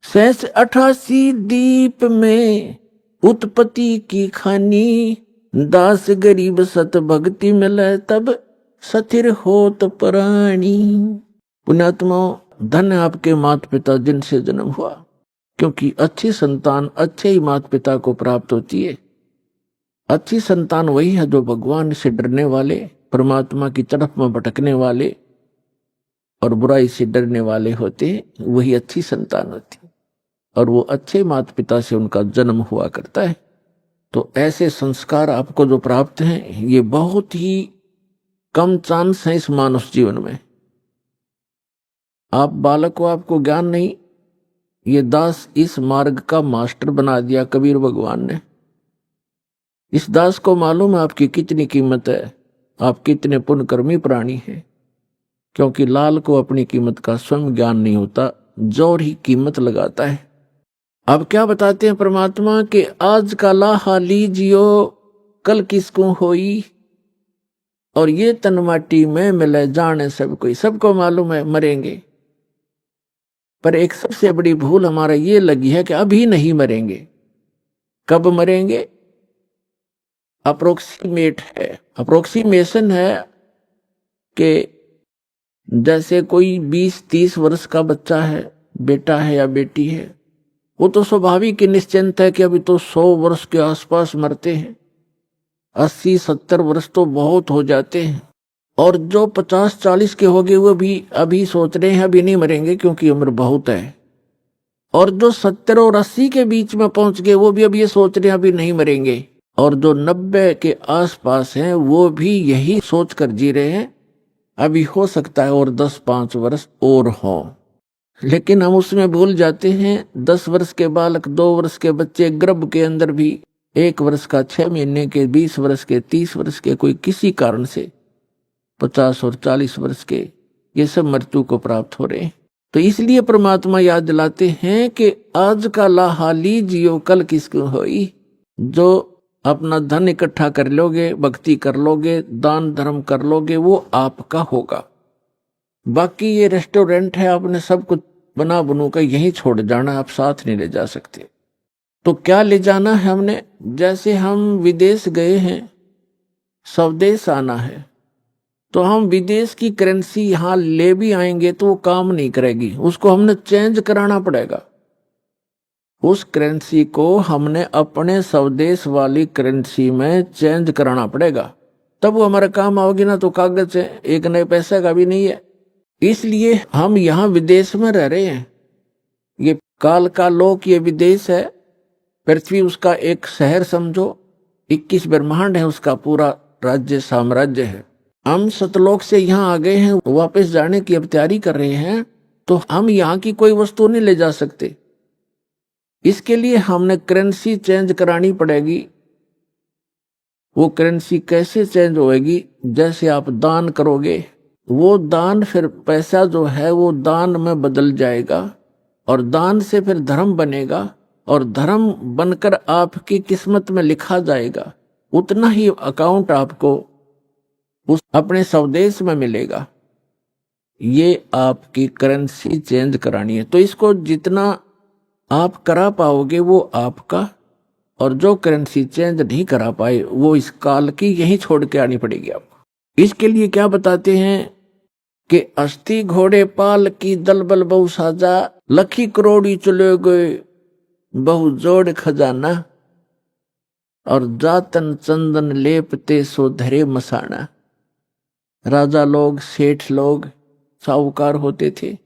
88 दीप में उत्पत्ति की खानी, दास गरीब सत भक्ति मिले तब स्थिर होत प्राणी। पुण्यात्माओं, धन है आपके माता पिता जिनसे जन्म हुआ, क्योंकि अच्छी संतान अच्छे ही माता पिता को प्राप्त होती है। अच्छी संतान वही है जो भगवान से डरने वाले, परमात्मा की तरफ में भटकने वाले और बुराई से डरने वाले होते हैं, वही अच्छी संतान होती है। और वो अच्छे माता पिता से उनका जन्म हुआ करता है। तो ऐसे संस्कार आपको जो प्राप्त हैं, ये बहुत ही कम चांस है इस मानव जीवन में। आप बालक को आपको ज्ञान नहीं, ये दास इस मार्ग का मास्टर बना दिया कबीर भगवान ने। इस दास को मालूम है आपकी कितनी कीमत है, आप कितने पुण्यकर्मी प्राणी हैं, क्योंकि लाल को अपनी कीमत का स्वयं ज्ञान नहीं होता, जोर ही कीमत लगाता है। अब क्या बताते हैं परमात्मा कि आज का लाहा लीजियो कल किसको होई, और ये तन माटी में मिले जाने सब कोई। सबको मालूम है मरेंगे, पर एक सबसे बड़ी भूल हमारा ये लगी है कि अभी नहीं मरेंगे। कब मरेंगे? अप्रोक्सीमेट है, अप्रोक्सीमेशन है कि जैसे कोई 20-30 वर्ष का बच्चा है, बेटा है या बेटी है, वो तो स्वाभाविक ही निश्चिंत है कि अभी तो 100 वर्ष के आसपास मरते हैं, 80-70 वर्ष तो बहुत हो जाते हैं। और जो 50-40 के हो गए वो भी अभी सोच रहे हैं अभी नहीं मरेंगे क्योंकि उम्र बहुत है। और जो 70 और 80 के बीच में पहुंच गए वो भी अब ये सोच रहे हैं अभी नहीं मरेंगे। और जो 90 के आसपास हैं वो भी यही सोच कर जी रहे हैं अभी हो सकता है और 10-5 वर्ष और हो। लेकिन हम उसमें भूल जाते हैं 10 वर्ष के बालक, 2 वर्ष के बच्चे गर्भ के अंदर भी, 1 वर्ष का, 6 महीने के, 20 वर्ष के, 30 वर्ष के, कोई किसी कारण से 50 और 40 वर्ष के, ये सब मृत्यु को प्राप्त हो रहे हैं। तो इसलिए परमात्मा याद दिलाते हैं कि आज का लाहा लीजियो कल किसको होई। जो अपना धन इकट्ठा कर लोगे, भक्ति कर लोगे, दान धर्म कर लोगे, वो आपका होगा। बाकी ये रेस्टोरेंट है, आपने सब कुछ बना बनू कर यहीं छोड़ जाना, आप साथ नहीं ले जा सकते। तो क्या ले जाना है हमने? जैसे हम विदेश गए हैं, स्वदेश आना है, तो हम विदेश की करेंसी यहाँ ले भी आएंगे तो वो काम नहीं करेगी, उसको हमने चेंज कराना पड़ेगा। उस करेंसी को हमने अपने स्वदेश वाली करेंसी में चेंज कराना पड़ेगा, तब वो हमारा काम आओगी ना। तो कागज है, एक नए पैसे का भी नहीं है। इसलिए हम यहाँ विदेश में रह रहे हैं। ये काल का लोक, ये विदेश है। पृथ्वी उसका एक शहर समझो, 21 ब्रह्मांड है उसका पूरा राज्य साम्राज्य है। हम सतलोक से यहाँ आ गए हैं, वापस जाने की अब तैयारी कर रहे हैं, तो हम यहाँ की कोई वस्तु नहीं ले जा सकते। इसके लिए हमने करेंसी चेंज करानी पड़ेगी। वो करेंसी कैसे चेंज होएगी? जैसे आप दान करोगे, वो दान फिर पैसा जो है वो दान में बदल जाएगा, और दान से फिर धर्म बनेगा, और धर्म बनकर आपकी किस्मत में लिखा जाएगा। उतना ही अकाउंट आपको उस अपने स्वदेश में मिलेगा। ये आपकी करेंसी चेंज करानी है। तो इसको जितना आप करा पाओगे वो आपका, और जो करेंसी चेंज नहीं करा पाए वो इस काल की यहीं छोड़ के आनी पड़ेगी आपको। इसके लिए क्या बताते हैं कि अस्थि घोड़े पाल की दलबल बहु साजा, लखी करोड़ी चले गए बहु जोड़ खजाना। और जातन चंदन लेपते सो धरे मसाना। राजा लोग, सेठ लोग, साहूकार होते थे।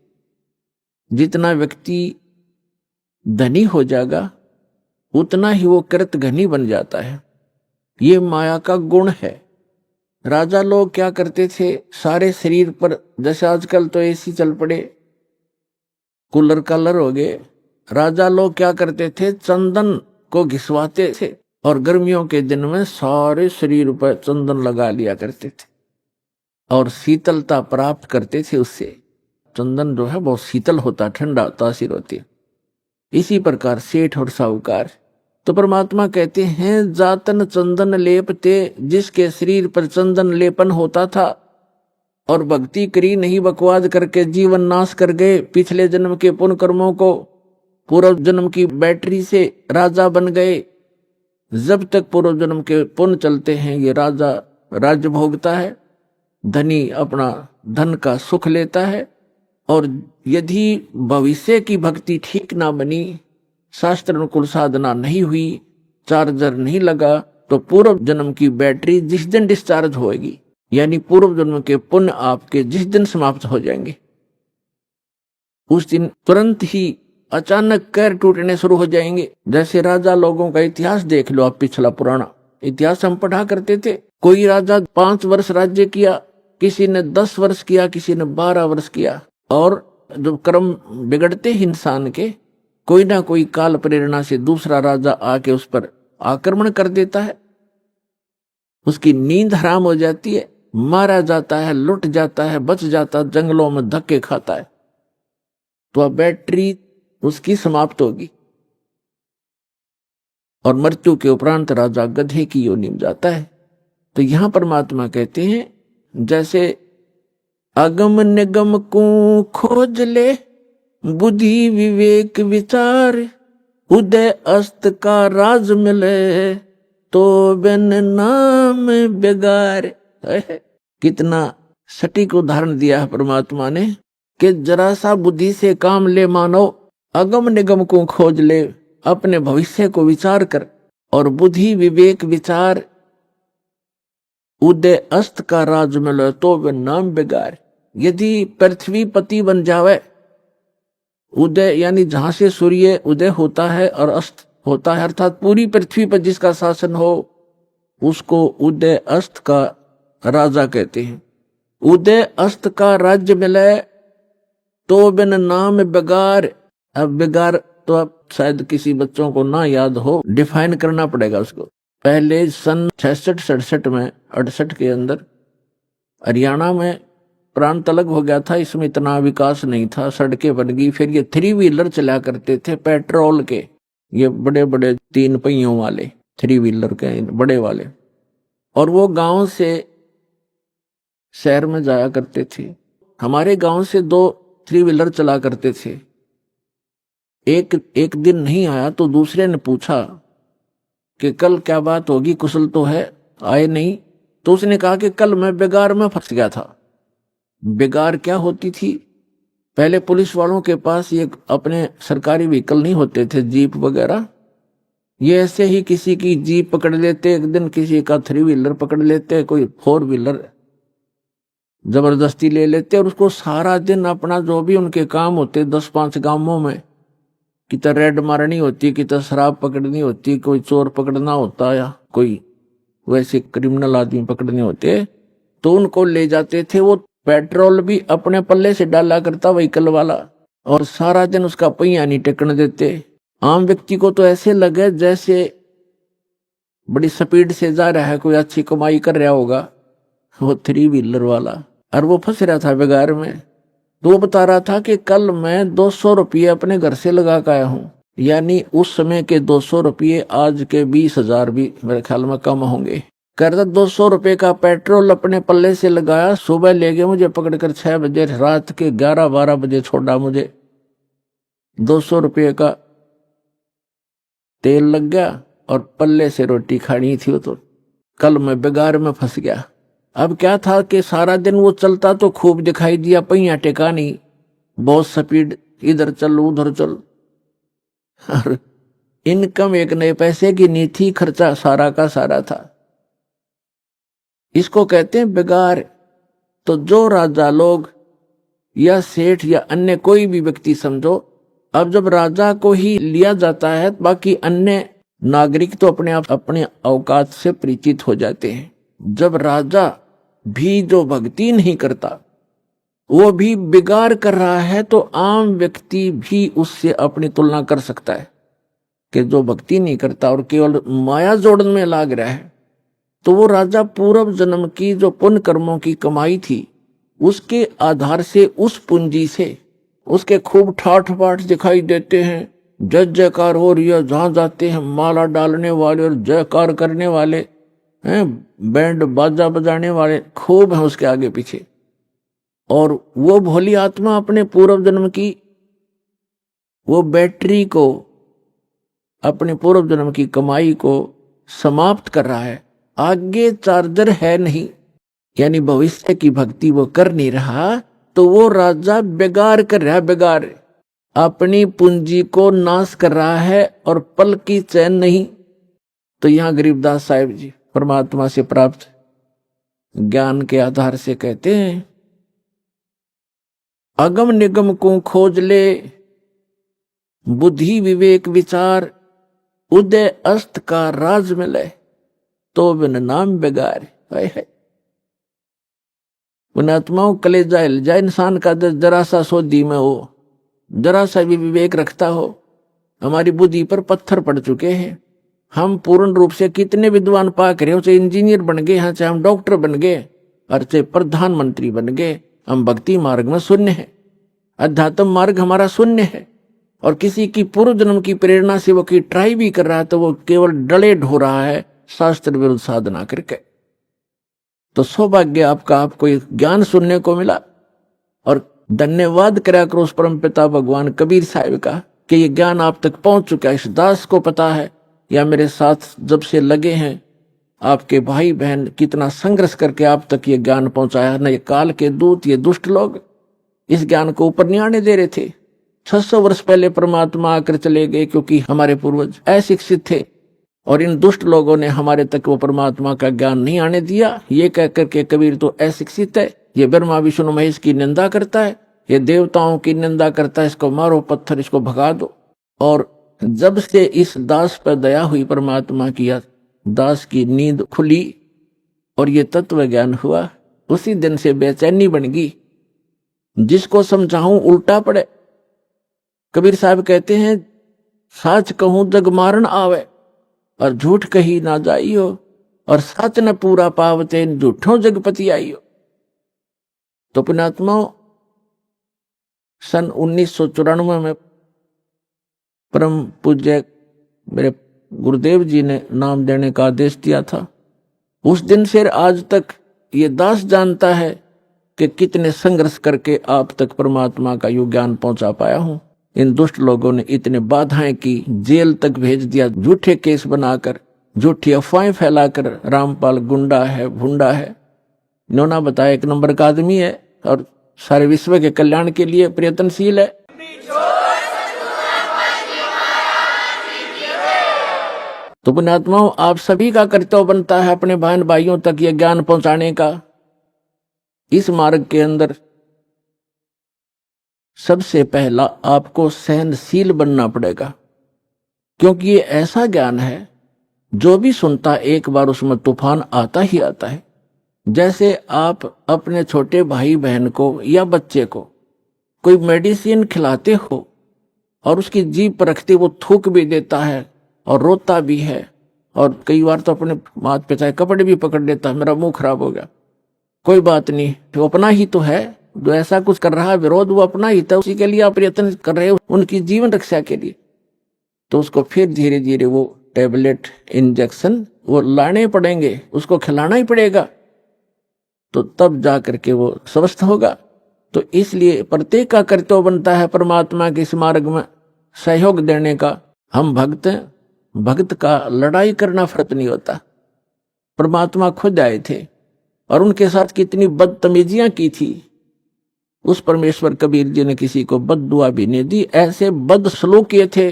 जितना व्यक्ति धनी हो जाएगा उतना ही वो कृत घनी बन जाता है। ये माया का गुण है। राजा लोग क्या करते थे, सारे शरीर पर, जैसे आजकल तो एसी चल पड़े, कूलर कालर हो गए, राजा लोग क्या करते थे, चंदन को घिसवाते थे और गर्मियों के दिन में सारे शरीर पर चंदन लगा लिया करते थे और शीतलता प्राप्त करते थे उससे। चंदन जो है बहुत शीतल होता, ठंडा तासीर होती है। इसी प्रकार सेठ और साहूकार, तो परमात्मा कहते हैं जातन चंदन लेपते, जिसके शरीर पर चंदन लेपन होता था और भक्ति करी नहीं, बकवाद करके जीवन नाश कर गए, पिछले जन्म के पुण्य कर्मों को पूर्व जन्म की बैटरी से राजा बन गए। जब तक पूर्व जन्म के पुण्य चलते हैं ये राजा राज्य भोगता है, धनी अपना धन का सुख लेता है। और यदि भविष्य की भक्ति ठीक ना बनी, शास्त्र अनुकूल साधना नहीं हुई, चार्जर नहीं लगा, तो पूर्व जन्म की बैटरी जिस दिन डिस्चार्ज होएगी, यानी पूर्व जन्म के पुण्य आपके जिस दिन समाप्त हो जाएंगे, उस दिन तुरंत ही अचानक कैर टूटने शुरू हो जाएंगे। जैसे राजा लोगों का इतिहास देख लो आप, पिछला पुराना इतिहास हम पढ़ा करते थे। कोई राजा 5 वर्ष राज्य किया, किसी ने 10 वर्ष किया, किसी ने 12 वर्ष किया। और जो कर्म बिगड़ते हैं इंसान के, कोई ना कोई काल प्रेरणा से दूसरा राजा आके उस पर आक्रमण कर देता है, उसकी नींद हराम हो जाती है, मारा जाता है, लुट जाता है, बच जाता, जंगलों में धक्के खाता है, तो अब बैटरी उसकी समाप्त होगी और मृत्यु के उपरांत राजा गधे की योनि में जाता है। तो यहां परमात्मा कहते हैं जैसे अगम निगम को खोज ले, बुद्धि विवेक विचार, उदय अस्त का राज मिले, तो बिन नाम बेगार। कितना सटीक उदाहरण दिया है परमात्मा ने कि जरा सा बुद्धि से काम ले मानो, अगम निगम को खोज ले, अपने भविष्य को विचार कर, और बुद्धि विवेक विचार, उदय अस्त का राज मिले, तो बिन नाम बेगार। यदि पृथ्वी पति बन जावे, उदय यानी जहां से सूर्य उदय होता है और अस्त होता है, अर्थात पूरी पृथ्वी पर जिसका शासन हो, उसको उदय अस्त का राजा कहते हैं। उदय अस्त का राज्य मिले तो बिन नाम बेगार। अब बेगार तो अब शायद किसी बच्चों को ना याद हो, डिफाइन करना पड़ेगा उसको। पहले सन 66-67 में 68 के अंदर हरियाणा में प्रांत अलग हो गया था, इसमें इतना विकास नहीं था, सड़कें बन गई। फिर ये 3 व्हीलर चला करते थे पेट्रोल के, ये बड़े बड़े 3 पहियों वाले 3 व्हीलर के बड़े वाले, और वो गांव से शहर में जाया करते थे। हमारे गांव से 2 3 व्हीलर चला करते थे। एक दिन नहीं आया तो दूसरे ने पूछा कि कल क्या बात होगी, कुशल तो है, आए नहीं। तो उसने कहा कि कल मैं बेगार में फंस गया था। बेगार क्या होती थी, पहले पुलिस वालों के पास ये अपने सरकारी व्हीकल नहीं होते थे, जीप वगैरह, ये ऐसे ही किसी की जीप पकड़ लेते, एक दिन किसी का 3 व्हीलर पकड़ लेते, कोई 4 व्हीलर जबरदस्ती ले लेते, और उसको सारा दिन अपना जो भी उनके काम होते 10-5 गांवों में, कितना रेड मारनी होती, कितना शराब पकड़नी होती, कोई चोर पकड़ना होता या कोई वैसे क्रिमिनल आदमी पकड़ने होते, तो उनको ले जाते थे। वो पेट्रोल भी अपने पल्ले से डाला करता व्हीकल वाला, और सारा दिन उसका पहिया नहीं टेकने देते। आम व्यक्ति को तो ऐसे लगे जैसे बड़ी स्पीड से जा रहा है, कोई अच्छी कमाई कर रहा होगा वो 3 व्हीलर वाला, और वो फंस रहा था बेगार में। तो वो बता रहा था कि कल मैं 200 रुपये अपने घर से लगा कर आया हूँ, यानी उस समय के 200 रुपये आज के 20,000 भी मेरे ख्याल में कम होंगे। कहता 200 रुपये का पेट्रोल अपने पल्ले से लगाया, सुबह ले गए मुझे पकड़कर 6 बजे, रात के 11-12 बजे छोड़ा मुझे। 200 रुपये का तेल लग गया और पल्ले से रोटी खानी थी। वो तो कल मैं बेगार में फंस गया। अब क्या था कि सारा दिन वो चलता तो खूब दिखाई दिया, पहिया टेका नहीं, बहुत स्पीड, इधर चल उधर चल, इनकम 1 नए पैसे की नहीं थी, खर्चा सारा का सारा था। इसको कहते हैं बिगाड़। तो जो राजा लोग या सेठ या अन्य कोई भी व्यक्ति समझो, अब जब राजा को ही लिया जाता है, बाकी अन्य नागरिक तो अपने आप अपने औकात से परिचित हो जाते हैं। जब राजा भी जो भक्ति नहीं करता, वो भी बिगाड़ कर रहा है, तो आम व्यक्ति भी उससे अपनी तुलना कर सकता है कि जो भक्ति नहीं करता और केवल माया जोड़न में लाग रहा है, तो वो राजा पूर्व जन्म की जो पुण्य कर्मों की कमाई थी, उसके आधार से, उस पूंजी से उसके खूब ठाठ बाट दिखाई देते हैं, जय जयकार हो रही है, जहां जाते हैं माला डालने वाले और जयकार करने वाले हैं, बैंड बाजा बजाने वाले खूब हैं उसके आगे पीछे। और वो भोली आत्मा अपने पूर्व जन्म की वो बैटरी को, अपने पूर्व जन्म की कमाई को समाप्त कर रहा है, आगे चार्जर है नहीं, यानी भविष्य की भक्ति वो कर नहीं रहा, तो वो राजा बेगार कर रहा है, बेगार अपनी पूंजी को नाश कर रहा है और पल की चैन नहीं। तो यहां गरीबदास साहिब जी परमात्मा से प्राप्त ज्ञान के आधार से कहते हैं, अगम निगम को खोज ले, बुद्धि विवेक विचार, उदय अस्त का राज मिले, तो बिन नाम बेगार। है पुण्यात्माओं, कलेजा हिल जाए इंसान का, जरा सा सोधी में हो, जरा सा भी विवेक रखता हो। हमारी बुद्धि पर पत्थर पड़ चुके हैं। हम पूर्ण रूप से कितने विद्वान पाक रहे हो, चाहे इंजीनियर बन गए हैं, चाहे हम डॉक्टर बन गए और चाहे प्रधानमंत्री बन गए, हम भक्ति मार्ग में शून्य है। अध्यात्म मार्ग हमारा शून्य है। और किसी की पूर्व जन्म की प्रेरणा से वो की ट्राई भी कर रहा है, तो वो केवल डले ढो रहा है शास्त्र विरुद्ध साधना करके। तो सौभाग्य आपका, आपको एक ज्ञान सुनने को मिला। और धन्यवाद करा करो उस परम पिता भगवान कबीर साहिब का कि ये ज्ञान आप तक पहुंच चुका है। इस दास को पता है, या मेरे साथ जब से लगे हैं आपके भाई बहन, कितना संघर्ष करके आप तक ये ज्ञान पहुंचाया। न ये काल के दूत, ये दुष्ट लोग इस ज्ञान को ऊपर नहीं आने दे रहे थे। 600 वर्ष पहले परमात्मा आकर चले गए, क्योंकि हमारे पूर्वज अशिक्षित थे और इन दुष्ट लोगों ने हमारे तक वो परमात्मा का ज्ञान नहीं आने दिया। ये कहकर के कबीर तो अशिक्षित है, ये ब्रह्मा विष्णु महेश की निंदा करता है, ये देवताओं की निंदा करता है, इसको मारो पत्थर, इसको भगा दो। और जब से इस दास पर दया हुई परमात्मा की, दास की नींद खुली और ये तत्व ज्ञान हुआ, उसी दिन से बेचैनी बन गई। जिसको समझाऊं उल्टा पड़े। कबीर साहब कहते हैं, साच कहूं जग मारन आवे और झूठ कही ना जाइयो, और सच न पूरा पावते झूठों जगपति आइयो। तो पुण्यात्माओं, सन 1994 में परम पूज्य मेरे गुरुदेव जी ने नाम देने का आदेश दिया था। उस दिन से आज तक ये दास जानता है कि कितने संघर्ष करके आप तक परमात्मा का यो ज्ञान पहुंचा पाया हूं। इन दुष्ट लोगों ने इतने बाधाएं की, जेल तक भेज दिया, झूठे केस बनाकर, झूठी अफवाहें फैलाकर, रामपाल गुंडा है, भुंडा है। इन्होंने बताया 1 नंबर का आदमी है और सारे विश्व के कल्याण के लिए प्रयत्नशील है। तो पुण्यात्माओं, आप सभी का कर्तव्य बनता है अपने बहन भाइयों तक ये ज्ञान पहुंचाने का। इस मार्ग के अंदर सबसे पहला आपको सहनशील बनना पड़ेगा, क्योंकि ये ऐसा ज्ञान है जो भी सुनता एक बार उसमें तूफान आता ही आता है। जैसे आप अपने छोटे भाई बहन को या बच्चे को कोई मेडिसिन खिलाते हो और उसकी जीभ पर रखते वो थूक भी देता है और रोता भी है, और कई बार तो अपने माथ पे चाहे कपड़े भी पकड़ लेता है, मेरा मुंह खराब हो गया, कोई बात नहीं, वो अपना ही तो है जो ऐसा कुछ कर रहा है विरोध, वो अपना ही था, उसी के लिए आप प्रयत्न कर रहे हो उनकी जीवन रक्षा के लिए। तो उसको फिर धीरे धीरे वो टैबलेट, इंजेक्शन वो लाने पड़ेंगे, उसको खिलाना ही पड़ेगा, तो तब जा करके वो स्वस्थ होगा। तो इसलिए प्रत्येक का कर्तव्य बनता है परमात्मा के इस मार्ग में सहयोग देने का। हम भक्त हैं, भक्त का लड़ाई करना फर्क नहीं होता। परमात्मा खुद आए थे और उनके साथ कितनी बदतमीजियां की थी, उस परमेश्वर कबीर जी ने किसी को बद दुआ भी नहीं दी। ऐसे बद सलूक किए थे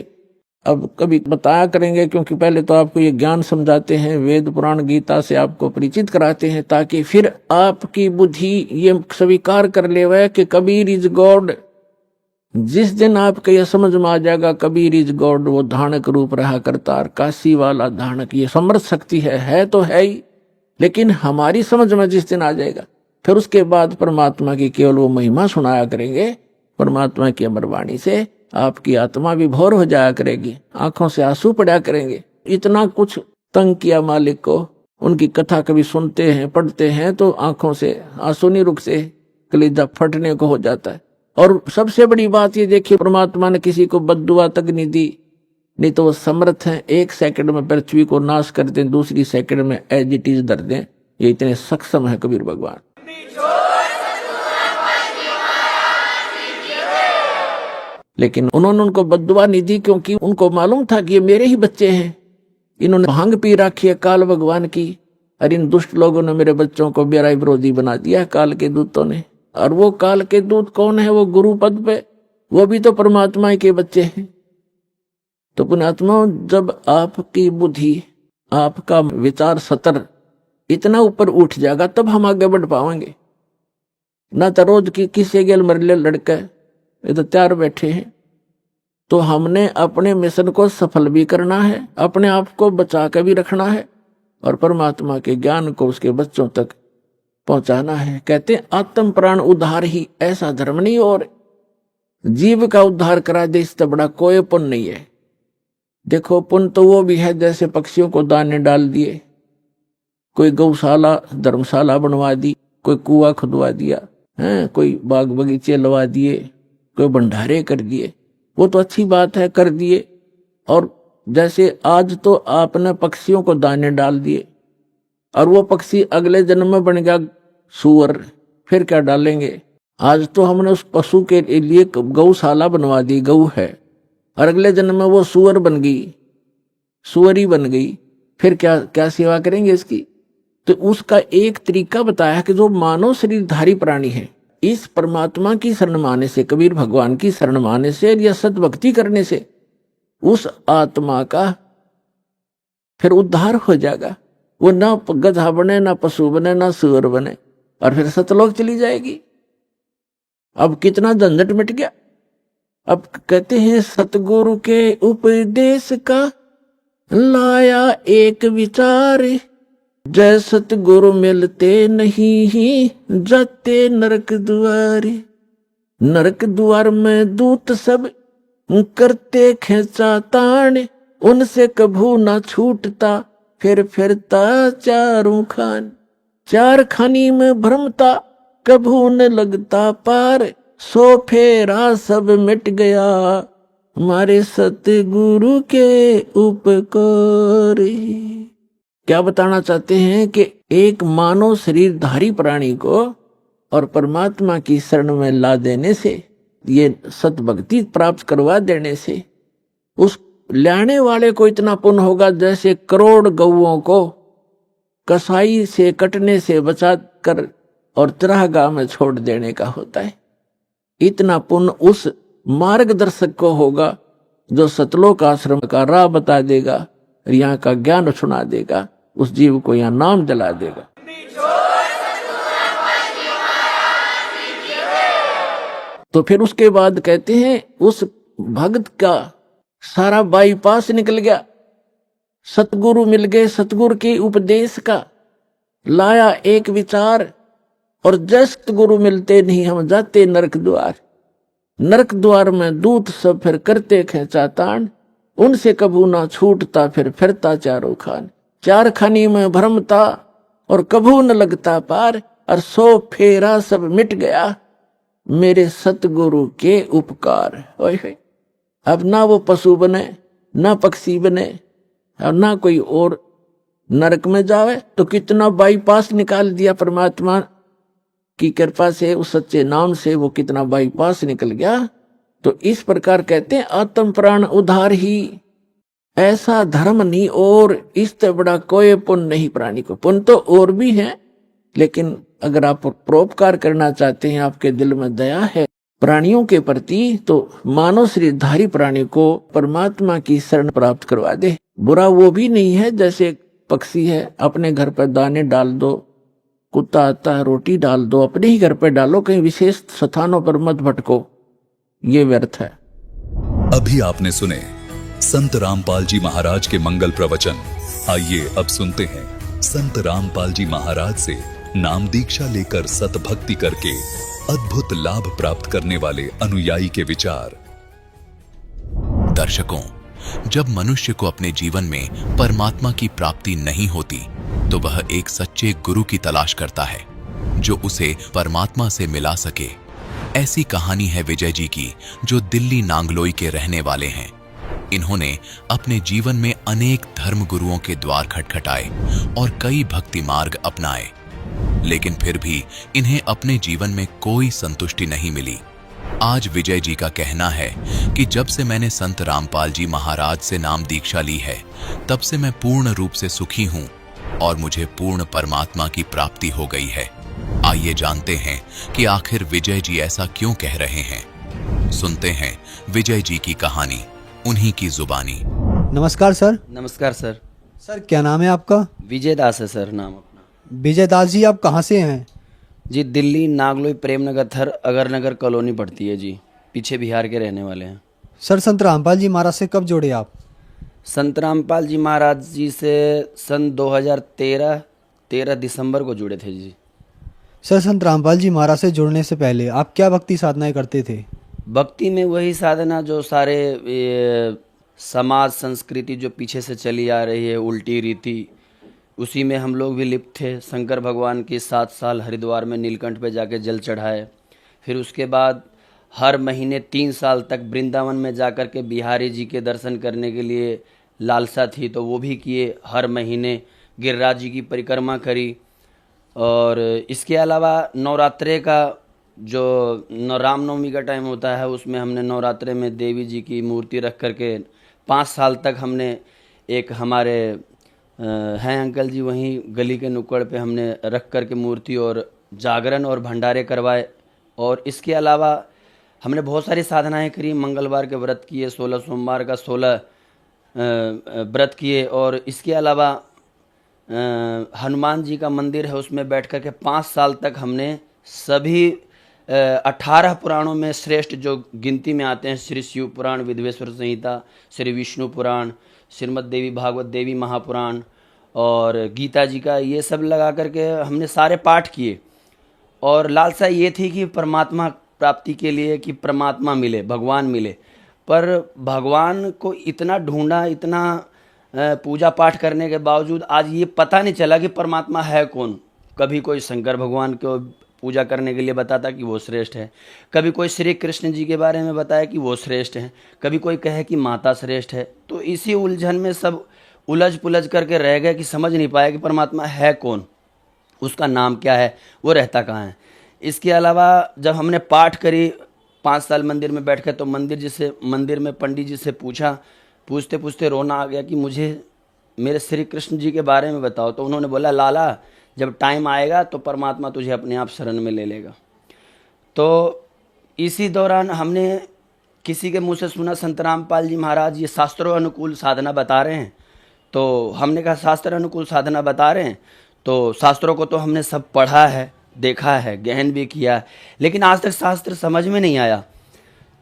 अब कभी बताया करेंगे, क्योंकि पहले तो आपको ये ज्ञान समझाते हैं, वेद पुराण गीता से आपको परिचित कराते हैं, ताकि फिर आपकी बुद्धि ये स्वीकार कर ले वह कि कबीर इज गॉड। जिस दिन आपको यह समझ में आ जाएगा कबीर इज गॉड, वो धानक रूप रहा करतार, काशी वाला धानक, ये समर्थ शक्ति है तो है ही, लेकिन हमारी समझ में जिस दिन आ जाएगा, फिर उसके बाद परमात्मा की केवल वो महिमा सुनाया करेंगे। परमात्मा की अमर वाणी से आपकी आत्मा विभोर हो जाया करेगी, आंखों से आंसू पड़ा करेंगे। इतना कुछ तंग किया मालिक को, उनकी कथा कभी सुनते हैं पढ़ते हैं तो आंखों से आंसू नहीं रुक से, कलेजा फटने को हो जाता है। और सबसे बड़ी बात ये देखिए, परमात्मा ने किसी को बद्दुआ तक नहीं दी, नहीं तो वो समर्थ हैं, 1 सेकंड में पृथ्वी को नाश कर दें, दूसरी सेकंड में एज इट इज धर दें। ये इतने सक्षम है कबीर भगवान। लेकिन उन्होंने उनको बद्दुआ नहीं दी, क्योंकि उनको मालूम था कि ये मेरे ही बच्चे हैं, इन्होंने भांग पी रखी है काल भगवान की, और इन दुष्ट लोगों ने मेरे बच्चों को बेरा विरोधी बना दिया काल के दूतों ने। और वो काल के दूत कौन है? वो गुरु पद पे, वो भी तो परमात्मा के बच्चे हैं। तो पुण्यात्मा, जब आपकी बुद्धि, आपका विचार सतर इतना ऊपर उठ जाएगा, तब हम आगे बढ़ पाएंगे। ना तो रोज की किसी गेल मरले लड़के ये तो तैयार बैठे हैं। तो हमने अपने मिशन को सफल भी करना है, अपने आप को बचा कर भी रखना है, और परमात्मा के ज्ञान को उसके बच्चों तक पहुंचाना है। कहते हैं आत्म प्राण उद्धार ही ऐसा धर्म नहीं, और जीव का उद्धार करा दे इससे बड़ा कोई पुण्य नहीं है। देखो, पुण्य तो वो भी है जैसे पक्षियों को दाने डाल दिए, कोई गौशाला धर्मशाला बनवा दी, कोई कुआं खुदवा दिया है, कोई बाग बगीचे लगा दिए, कोई भंडारे कर दिए, वो तो अच्छी बात है, कर दिए। और जैसे आज तो आपने पक्षियों को दाने डाल दिए, और वो पक्षी अगले जन्म में बन गया सूअर, फिर क्या डालेंगे? आज तो हमने उस पशु के लिए गौशाला बनवा दी, गऊ है, और अगले जन्म में वो सूअर बन गई, सूअरी बन गई, फिर क्या क्या सेवा करेंगे इसकी? तो उसका एक तरीका बताया कि जो मानव शरीरधारी प्राणी है, इस परमात्मा की शरण माने से, कबीर भगवान की शरण माने से या सद्भक्ति करने से उस आत्मा का फिर उद्धार हो जाएगा। वो ना गधा बने, ना पशु बने, ना सूअर बने, और फिर सतलोक चली जाएगी। अब कितना झंझट मिट गया। अब कहते हैं सतगुरु के उपदेश का लाया एक विचार, जय सतगुरु मिलते नहीं जाते नरक द्वारे। नरक द्वार में दूत सब करते खेचा ताण, उनसे कभू ना छूटता फिर फिरता चारों खान। चार खानी में भ्रमता कभू न लगता पार, सो फेरा सब मिट गया हमारे सतगुरु के उपकार। क्या बताना चाहते हैं कि एक मानव शरीरधारी प्राणी को और परमात्मा की शरण में ला देने से, ये सतभक्ति प्राप्त करवा देने से, उस लाने वाले को इतना पुण्य होगा जैसे करोड़ गौओं को कसाई से कटने से बचा कर और चरागाह में छोड़ देने का होता है। इतना पुण्य उस मार्गदर्शक को होगा जो सतलोक आश्रम का राह बता देगा, यहाँ का ज्ञान सुना देगा, उस जीव को यहाँ नाम दिला देगा। तो फिर उसके बाद कहते हैं उस भक्त का सारा बाईपास निकल गया, सतगुरु मिल गए, सतगुरु के उपदेश का लाया एक विचार, और जैसे सतगुरु मिलते नहीं हम जाते नरक द्वार। नरक द्वार में दूत सब फिर करते खेचा तान, उनसे कभू ना छूटता फिर फिरता चारों खान। चार खानी में भ्रमता और कभू न लगता पार, और सो फेरा सब मिट गया मेरे सतगुरु के उपकार। ओए अब ना वो पशु बने, ना पक्षी बने, और ना कोई और नरक में जावे। तो कितना बाईपास निकाल दिया परमात्मा की कृपा से, उस सच्चे नाम से वो कितना बाईपास निकल गया। तो इस प्रकार कहते हैं आत्म प्राण उद्धार ही ऐसा धर्म नहीं, और इससे बड़ा कोई पुण्य नहीं प्राणी को। पुण्य तो और भी है, लेकिन अगर आप परोपकार करना चाहते हैं, आपके दिल में दया है, प्राणियों के प्रति तो मानव शरीरधारी प्राणी को परमात्मा की शरण प्राप्त करवा दे। बुरा वो भी नहीं है, जैसे पक्षी है, अपने घर पर दाने डाल दो, कुत्ता आता है रोटी डाल दो, अपने ही घर पर डालो, कहीं विशेष स्थानों पर मत भटको, ये व्यर्थ है। अभी आपने सुने संत रामपाल जी महाराज के मंगल प्रवचन। आइए अब सुनते हैं संत रामपाल जी महाराज से नाम दीक्षा लेकर सतभक्ति करके अद्भुत लाभ प्राप्त करने वाले अनुयायी के विचार। दर्शकों, जब मनुष्य को अपने जीवन में परमात्मा की प्राप्ति नहीं होती तो वह एक सच्चे गुरु की तलाश करता है जो उसे परमात्मा से मिला सके। ऐसी कहानी है विजय जी की, जो दिल्ली नांगलोई के रहने वाले हैं। इन्होंने अपने जीवन में अनेक धर्म गुरुओं के द्वार खटखटाए और कई भक्ति मार्ग अपनाए, लेकिन फिर भी इन्हें अपने जीवन में कोई संतुष्टि नहीं मिली। आज विजय जी का कहना है कि जब से मैंने संत रामपाल जी महाराज से नाम दीक्षा ली है, तब से मैं पूर्ण रूप से सुखी हूं और मुझे पूर्ण परमात्मा की प्राप्ति हो गई है। आइए जानते हैं कि आखिर विजय जी ऐसा क्यों कह रहे हैं। सुनते हैं विजय जी की कहानी, उन्हीं की जुबानी। नमस्कार सर। नमस्कार सर। सर क्या नाम है आपका? विजय दास है सर नाम अपना। विजय दास जी, आप कहाँ से हैं? जी दिल्ली नागलोई प्रेमनगर थर अगरनगर कॉलोनी पड़ती है जी, पीछे बिहार के रहने वाले हैं। सर संत रामपाल जी महाराज से कब जुड़े आप? संत रामपाल जी महाराज जी से सन 2013 दिसंबर को जुड़े थे जी। सर संत रामपाल जी महाराज से जुड़ने से पहले आप क्या भक्ति साधनाएं करते थे? भक्ति में वही साधना जो सारे समाज संस्कृति जो पीछे से चली आ रही है, उल्टी रीति, उसी में हम लोग भी लिप्त थे। शंकर भगवान की 7 साल हरिद्वार में नीलकंठ पे जाके जल चढ़ाए। फिर उसके बाद हर महीने 3 साल तक वृंदावन में जाकर के बिहारी जी के दर्शन करने के लिए लालसा थी, तो वो भी किए। हर महीने गिरिराज जी की परिक्रमा करी। और इसके अलावा नवरात्रे का जो रामनवमी का टाइम होता है, उसमें हमने नवरात्रे में देवी जी की मूर्ति रख करके 5 साल तक हमने एक हमारे हैं अंकल जी वहीं गली के नुक्कड़ पे हमने रख कर के मूर्ति और जागरण और भंडारे करवाए। और इसके अलावा हमने बहुत सारी साधनाएं करी। मंगलवार के व्रत किए, 16 सोमवार का 16 व्रत किए। और इसके अलावा हनुमान जी का मंदिर है, उसमें बैठ कर के 5 साल तक हमने सभी 18 पुराणों में श्रेष्ठ जो गिनती में आते हैं, श्री शिव पुराण, विधवेश्वर संहिता, श्री विष्णु पुराण, श्रीमद् देवी भागवत देवी महापुराण और गीता जी का, ये सब लगा करके हमने सारे पाठ किए। और लालसा ये थी कि परमात्मा प्राप्ति के लिए, कि परमात्मा मिले, भगवान मिले। पर भगवान को इतना ढूंढा, इतना पूजा पाठ करने के बावजूद आज ये पता नहीं चला कि परमात्मा है कौन। कभी कोई शंकर भगवान को पूजा करने के लिए बताता कि वो श्रेष्ठ है, कभी कोई श्री कृष्ण जी के बारे में बताया कि वो श्रेष्ठ हैं, कभी कोई कहे कि माता श्रेष्ठ है। तो इसी उलझन में सब उलझ पुलझ करके रह गए कि समझ नहीं पाया कि परमात्मा है कौन, उसका नाम क्या है, वो रहता कहाँ है। इसके अलावा जब हमने पाठ करी 5 साल मंदिर में बैठ कर, तो मंदिर में पंडित जी से पूछते पूछते रोना आ गया कि मुझे मेरे श्री कृष्ण जी के बारे में बताओ। तो उन्होंने बोला, लाला जब टाइम आएगा तो परमात्मा तुझे अपने आप शरण में ले लेगा। तो इसी दौरान हमने किसी के मुंह से सुना संत रामपाल जी महाराज ये शास्त्रों अनुकूल साधना बता रहे हैं। तो हमने कहा शास्त्र अनुकूल साधना बता रहे हैं, तो शास्त्रों को तो हमने सब पढ़ा है, देखा है, गहन भी किया है, लेकिन आज तक शास्त्र समझ में नहीं आया।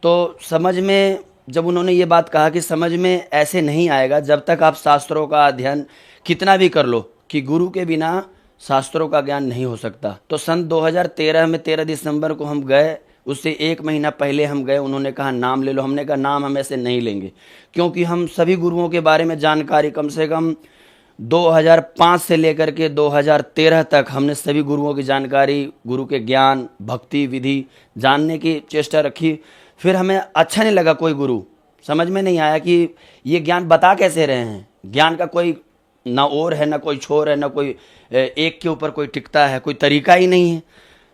तो समझ में जब उन्होंने ये बात कहा कि समझ में ऐसे नहीं आएगा जब तक आप शास्त्रों का अध्ययन कितना भी कर लो, कि गुरु के बिना शास्त्रों का ज्ञान नहीं हो सकता। तो सन 2013 में 13 दिसंबर को हम गए, उससे 1 महीना पहले हम गए। उन्होंने कहा नाम ले लो। हमने कहा नाम हम ऐसे नहीं लेंगे, क्योंकि हम सभी गुरुओं के बारे में जानकारी कम से कम 2005 से लेकर के 2013 तक हमने सभी गुरुओं की जानकारी, गुरु के ज्ञान, भक्ति विधि जानने की चेष्टा रखी। फिर हमें अच्छा नहीं लगा कोई गुरु, समझ में नहीं आया कि ये ज्ञान बता कैसे रहे हैं। ज्ञान का कोई ना ओर है, ना कोई छोर है, ना कोई एक के ऊपर कोई टिकता है, कोई तरीका ही नहीं है।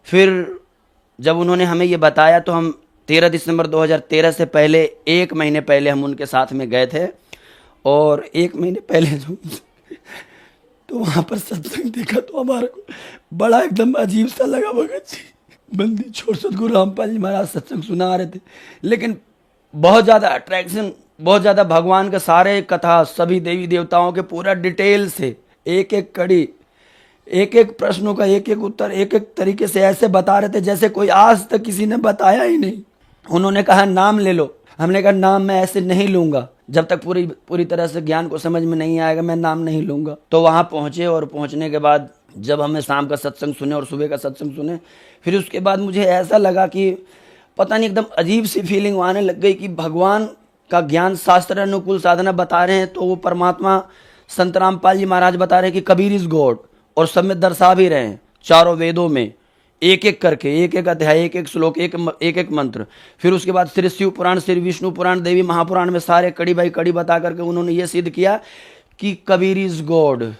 फिर जब उन्होंने हमें ये बताया तो हम 13 दिसंबर 2013 से पहले 1 महीने पहले हम उनके साथ में गए थे। और 1 महीने पहले तो वहाँ पर सत्संग देखा तो हमारे को बड़ा एकदम अजीब सा लगा भगत जी। बंदी छोड़ सतगुरु रामपाल जी महाराज सत्संग सुना रहे थे, लेकिन बहुत ज़्यादा अट्रैक्शन, बहुत ज़्यादा भगवान के सारे कथा, सभी देवी देवताओं के पूरा डिटेल से एक एक कड़ी, एक एक प्रश्नों का एक एक उत्तर एक एक तरीके से ऐसे बता रहे थे जैसे कोई आज तक किसी ने बताया ही नहीं। उन्होंने कहा नाम ले लो, हमने कहा नाम मैं ऐसे नहीं लूंगा, जब तक पूरी तरह से ज्ञान को समझ में नहीं आएगा मैं नाम नहीं लूंगा। तो वहाँ पहुँचे और पहुँचने के बाद जब हमें शाम का सत्संग सुने और सुबह का सत्संग सुने, फिर उसके बाद मुझे ऐसा लगा कि पता नहीं एकदम अजीब सी फीलिंग आने लग गई कि भगवान का ज्ञान शास्त्र अनुकूल साधना बता रहे हैं, तो वो परमात्मा संत रामपाल जी महाराज बता रहे हैं कि कबीर इज गॉड, और सब में दर्शा भी रहे हैं चारों वेदों में एक एक करके, एक एक अध्याय, एक एक श्लोक, एक एक मंत्र। फिर उसके बाद श्री शिव पुराण, श्री विष्णु पुराण, देवी महापुराण में सारे कड़ी बाई कड़ी बता करके उन्होंने ये सिद्ध किया कि कबीर इज गॉड।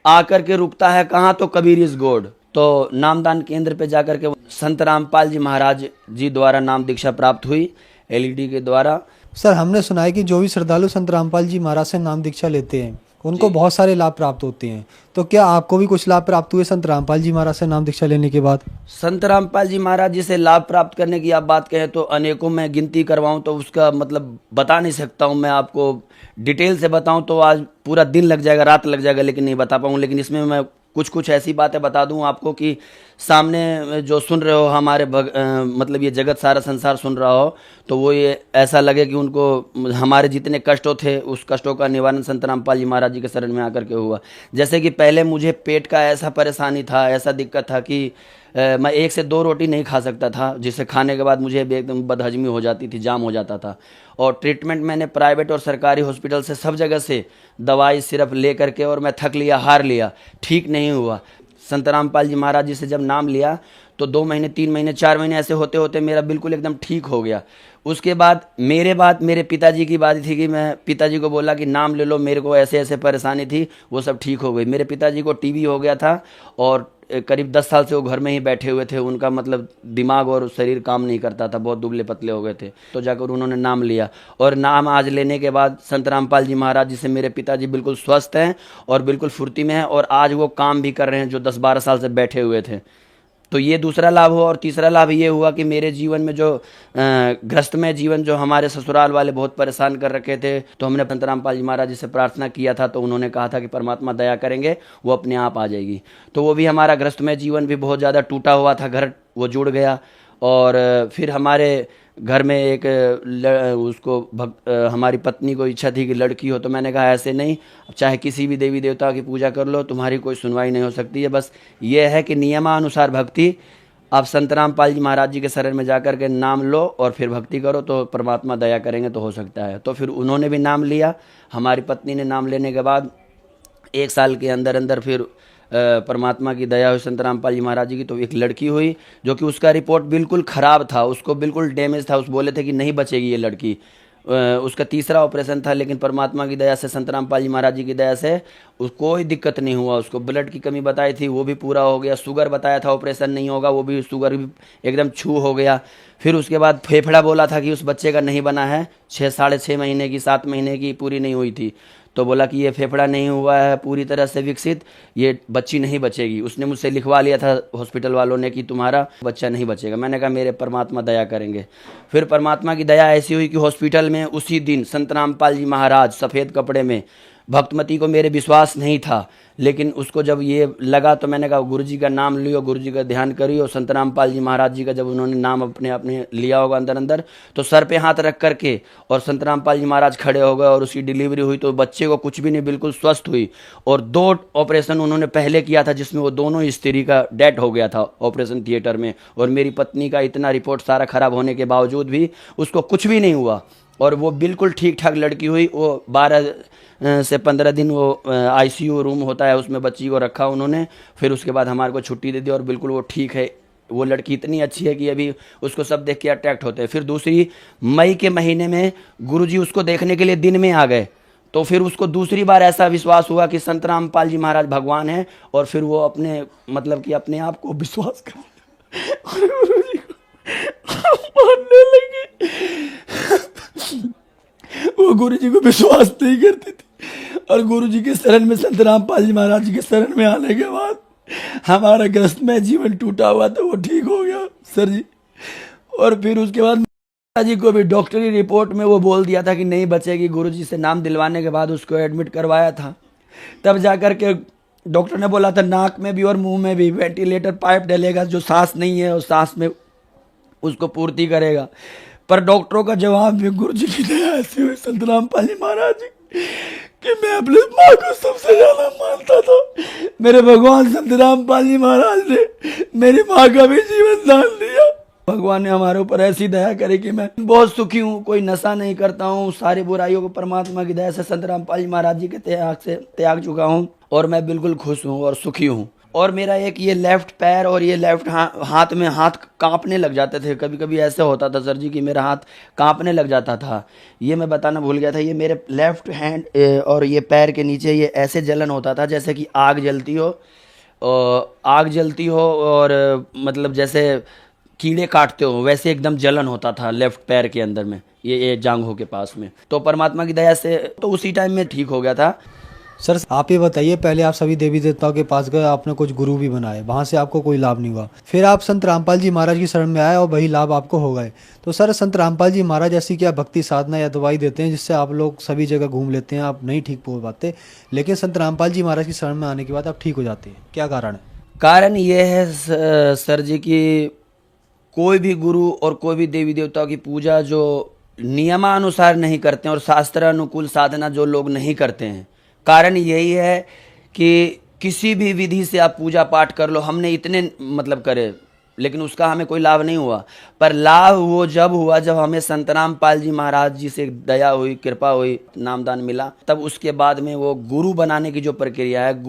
आकर के रुकता है कहाँ, तो कबीर इज गॉड। तो नामदान केंद्र पे जाकर के संत रामपाल जी महाराज जी द्वारा नाम दीक्षा प्राप्त हुई एलईडी के द्वारा। सर, हमने सुना है कि जो भी श्रद्धालु संत रामपाल जी महाराज से नाम दीक्षा लेते हैं उनको बहुत सारे लाभ प्राप्त होते हैं, तो क्या आपको भी कुछ लाभ प्राप्त हुए संत रामपाल जी महाराज से नाम दीक्षा लेने के बाद? संत रामपाल जी महाराज जी से लाभ प्राप्त करने की आप बात कहें तो अनेकों, मैं गिनती करवाऊं तो उसका मतलब बता नहीं सकता हूं। मैं आपको डिटेल से बताऊं तो आज पूरा दिन लग जाएगा, रात लग जाएगा, लेकिन नहीं बता पाऊँ। लेकिन इसमें मैं कुछ ऐसी बातें बता दूं आपको कि सामने जो सुन रहे हो हमारे मतलब ये जगत सारा संसार सुन रहा हो, तो वो ये ऐसा लगे कि उनको हमारे जितने कष्टों थे उस कष्टों का निवारण संत रामपाल जी महाराज जी के शरण में आकर के हुआ। जैसे कि पहले मुझे पेट का ऐसा परेशानी था, ऐसा दिक्कत था कि मैं 1 से 2 रोटी नहीं खा सकता था, जिसे खाने के बाद मुझे एकदम बदहजमी हो जाती थी, जाम हो जाता था। और ट्रीटमेंट मैंने प्राइवेट और सरकारी हॉस्पिटल से सब जगह से दवाई सिर्फ ले करके, और मैं थक लिया, हार लिया, ठीक नहीं हुआ। संत रामपाल जी महाराज जी से जब नाम लिया तो 2 महीने, 3 महीने, 4 महीने ऐसे होते होते मेरा बिल्कुल एकदम ठीक हो गया। उसके बाद मेरे पिताजी की बात थी कि मैं पिताजी को बोला कि नाम ले लो, मेरे को ऐसे ऐसे परेशानी थी, वो सब ठीक हो गई। मेरे पिताजी को टीबी हो गया था और करीब 10 साल से वो घर में ही बैठे हुए थे। उनका मतलब दिमाग और शरीर काम नहीं करता था, बहुत दुबले पतले हो गए थे। तो जाकर उन्होंने नाम लिया, और नाम आज लेने के बाद संत रामपाल जी महाराज जी से मेरे पिताजी बिल्कुल स्वस्थ हैं और बिल्कुल फुर्ती में हैं, और आज वो काम भी कर रहे हैं जो 10-12 साल से बैठे हुए थे। तो ये दूसरा लाभ हुआ। और तीसरा लाभ ये हुआ कि मेरे जीवन में जो ग्रस्तमय जीवन जो हमारे ससुराल वाले बहुत परेशान कर रखे थे, तो हमने संत रामपाल जी महाराज जी से प्रार्थना किया था, तो उन्होंने कहा था कि परमात्मा दया करेंगे, वो अपने आप आ जाएगी। तो वो भी हमारा ग्रस्तमय जीवन भी बहुत ज़्यादा टूटा हुआ था, घर वो जुड़ गया। और फिर हमारे घर में एक हमारी पत्नी को इच्छा थी कि लड़की हो, तो मैंने कहा ऐसे नहीं, चाहे किसी भी देवी देवता की पूजा कर लो, तुम्हारी कोई सुनवाई नहीं हो सकती है। बस ये है कि नियमानुसार भक्ति, आप संत रामपाल जी महाराज जी के शरण में जाकर के नाम लो और फिर भक्ति करो, तो परमात्मा दया करेंगे, तो हो सकता है। तो फिर उन्होंने भी नाम लिया। हमारी पत्नी ने नाम लेने के बाद 1 साल के अंदर अंदर फिर परमात्मा की दया हुई संत रामपाल जी महाराज जी की, तो एक लड़की हुई, जो कि उसका रिपोर्ट बिल्कुल ख़राब था, उसको बिल्कुल डैमेज था, उस बोले थे कि नहीं बचेगी ये लड़की। उसका तीसरा ऑपरेशन था, लेकिन परमात्मा की दया से, संत रामपाल जी महाराज जी की दया से उसको कोई दिक्कत नहीं हुआ। उसको ब्लड की कमी बताई थी, वो भी पूरा हो गया। शुगर बताया था ऑपरेशन नहीं होगा, वो भी शुगर भी एकदम छू हो गया। फिर उसके बाद फेफड़ा बोला था कि उस बच्चे का नहीं बना है, 6-6.5 महीने की, 7 महीने की पूरी नहीं हुई थी, तो बोला कि ये फेफड़ा नहीं हुआ है पूरी तरह से विकसित, ये बच्ची नहीं बचेगी। उसने मुझसे लिखवा लिया था हॉस्पिटल वालों ने कि तुम्हारा बच्चा नहीं बचेगा। मैंने कहा मेरे परमात्मा दया करेंगे। फिर परमात्मा की दया ऐसी हुई कि हॉस्पिटल में उसी दिन संत रामपाल जी महाराज सफ़ेद कपड़े में, भक्तमती को मेरे विश्वास नहीं था, लेकिन उसको जब ये लगा तो मैंने कहा गुरुजी का नाम लियो, गुरुजी का ध्यान करियो। संत रामपाल जी महाराज जी का जब उन्होंने नाम अपने लिया होगा अंदर अंदर, तो सर पे हाथ रख करके और संत रामपाल जी महाराज खड़े हो गए और उसकी डिलीवरी हुई। तो बच्चे को कुछ भी नहीं, बिल्कुल स्वस्थ हुई। और 2 ऑपरेशन उन्होंने पहले किया था, जिसमें वो दोनों स्त्री का डेथ हो गया था ऑपरेशन थिएटर में, और मेरी पत्नी का इतना रिपोर्ट सारा खराब होने के बावजूद भी उसको कुछ भी नहीं हुआ, और वो बिल्कुल ठीक ठाक लड़की हुई। वो 12 से 15 दिन वो ICU रूम होता है, उसमें बच्ची को रखा उन्होंने। फिर उसके बाद हमारे को छुट्टी दे दी, और बिल्कुल वो ठीक है। वो लड़की इतनी अच्छी है कि अभी उसको सब देख के अट्रैक्ट होते हैं। फिर दूसरी मई के महीने में गुरुजी उसको देखने के लिए दिन में आ गए, तो फिर उसको दूसरी बार ऐसा विश्वास हुआ कि संत रामपाल जी महाराज भगवान हैं, और फिर वो अपने मतलब कि अपने आप को विश्वास कर गुरुजी को मानने लगे। वो गुरुजी को विश्वास नहीं करती थी, और गुरुजी के शरण में, संत रामपाल जी महाराज जी के शरण में आने के बाद हमारा ग्रस्त में जीवन टूटा हुआ था वो ठीक हो गया सर जी। और फिर उसके बाद जी को भी डॉक्टरी रिपोर्ट में वो बोल दिया था कि नहीं बचेगी। गुरुजी से नाम दिलवाने के बाद उसको एडमिट करवाया था, तब जाकर के डॉक्टर ने बोला था नाक में भी और मुंह में भी वेंटिलेटर पाइप डलेगा, जो सांस नहीं है उस सांस में उसको पूर्ति करेगा। पर डॉक्टरों का जवाब भी गुरुजी की दया ऐसी हुई संत रामपाल जी महाराज जी कि मैं अपने माँ को सबसे ज्यादा मानता था। मेरे भगवान संत रामपाल जी महाराज ने मेरी माँ का भी जीवन दान दिया। भगवान ने हमारे ऊपर ऐसी दया करी कि मैं बहुत सुखी हूँ, कोई नशा नहीं करता हूँ, सारी बुराइयों को परमात्मा की दया से संत रामपाल जी महाराज जी के त्याग से त्याग चुका हूँ और मैं बिल्कुल खुश हूँ और सुखी हूँ। और मेरा एक ये लेफ्ट पैर और ये लेफ्ट हाथ में हाथ कांपने लग जाते थे। कभी कभी ऐसे होता था सर जी कि मेरा हाथ कांपने लग जाता था। ये मैं बताना भूल गया था, ये मेरे लेफ्ट हैंड और ये पैर के नीचे ये ऐसे जलन होता था जैसे कि आग जलती हो और मतलब जैसे कीड़े काटते हो, वैसे एकदम जलन होता था लेफ्ट पैर के अंदर में, ये जांघों के पास में। तो परमात्मा की दया से तो उसी टाइम में ठीक हो गया था। सर आप ये बताइए, पहले आप सभी देवी देवताओं के पास गए, आपने कुछ गुरु भी बनाए, वहाँ से आपको कोई लाभ नहीं हुआ, फिर आप संत रामपाल जी महाराज की शरण में आए और वही लाभ आपको हो गए। तो सर संत रामपाल जी महाराज ऐसी क्या भक्ति साधना या दवाई देते हैं जिससे आप लोग सभी जगह घूम लेते हैं, आप नहीं ठीक हो पाते, लेकिन संत रामपाल जी महाराज की शरण में आने के बाद आप ठीक हो जाते हैं, क्या कारण है? कारण ये है सर जी कि कोई भी गुरु और कोई भी देवी देवताओं की पूजा जो नियमानुसार नहीं करते हैं और शास्त्र अनुकूल साधना जो लोग नहीं करते हैं, कारण यही है कि किसी भी विधि से आप पूजा पाठ कर लो, हमने इतने मतलब करे लेकिन उसका हमें कोई लाभ नहीं हुआ। पर लाभ वो जब हुआ जब हमें संत रामपाल जी महाराज जी से दया हुई, कृपा हुई, नामदान मिला, तब उसके बाद में वो गुरु बनाने की जो प्रक्रिया है,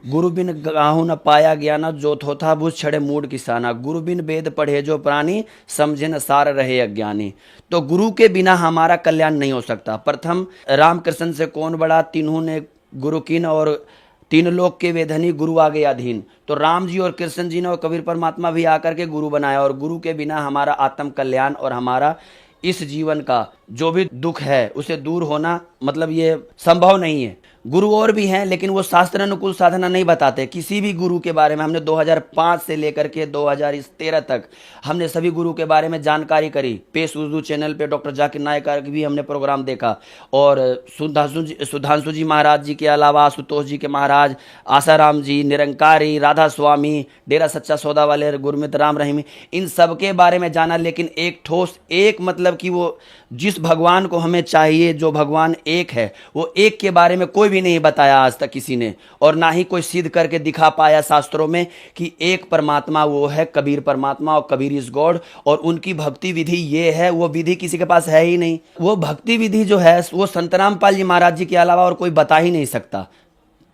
गुरु बिन गाहु न पाया ज्ञाना, जो थोथा बुझ छड़े मूड किसाना, गुरु बिन वेद पढ़े जो प्राणी, समझे न सार रहे अज्ञानी। तो गुरु के बिना हमारा कल्याण नहीं हो सकता। प्रथम रामकृष्ण से कौन बड़ा, तीनों ने गुरु कीन और तीन लोक के वेधनी, गुरु आगे अधीन। तो राम जी और कृष्ण जी ने और कबीर परमात्मा भी आकर के गुरु बनाया, और गुरु के बिना हमारा आत्म कल्याण और हमारा इस जीवन का जो भी दुख है उसे दूर होना मतलब ये संभव नहीं है। गुरु और भी हैं लेकिन वो शास्त्र अनुकूल साधना नहीं बताते। किसी भी गुरु के बारे में हमने 2005 से लेकर के 2013 तक हमने सभी गुरु के बारे में जानकारी करी। पेश उर्दू चैनल पे डॉक्टर जाकिर नायक का भी हमने प्रोग्राम देखा, और सुधांशु जी महाराज जी के अलावा आशुतोष जी के महाराज, आसाराम जी, निरंकारी, राधा स्वामी, डेरा सच्चा सौदा वाले, गुरमित राम रहीमी, इन सब के बारे में जाना। लेकिन एक ठोस एक मतलब कि वो जिस भगवान को हमें चाहिए, जो भगवान एक है, वो एक के बारे में कोई भी नहीं बताया आज तक किसी ने, और ना ही कोई सिद्ध करके दिखा पाया शास्त्रों में कि एक परमात्मा वो है कबीर परमात्मा, और कबीर इज गॉड। और उनकी भक्ति विधि ये है, वो विधि किसी के पास है ही नहीं। वो भक्ति विधि जो है वो संत रामपाल जी महाराज जी के अलावा और कोई बता ही नहीं सकता,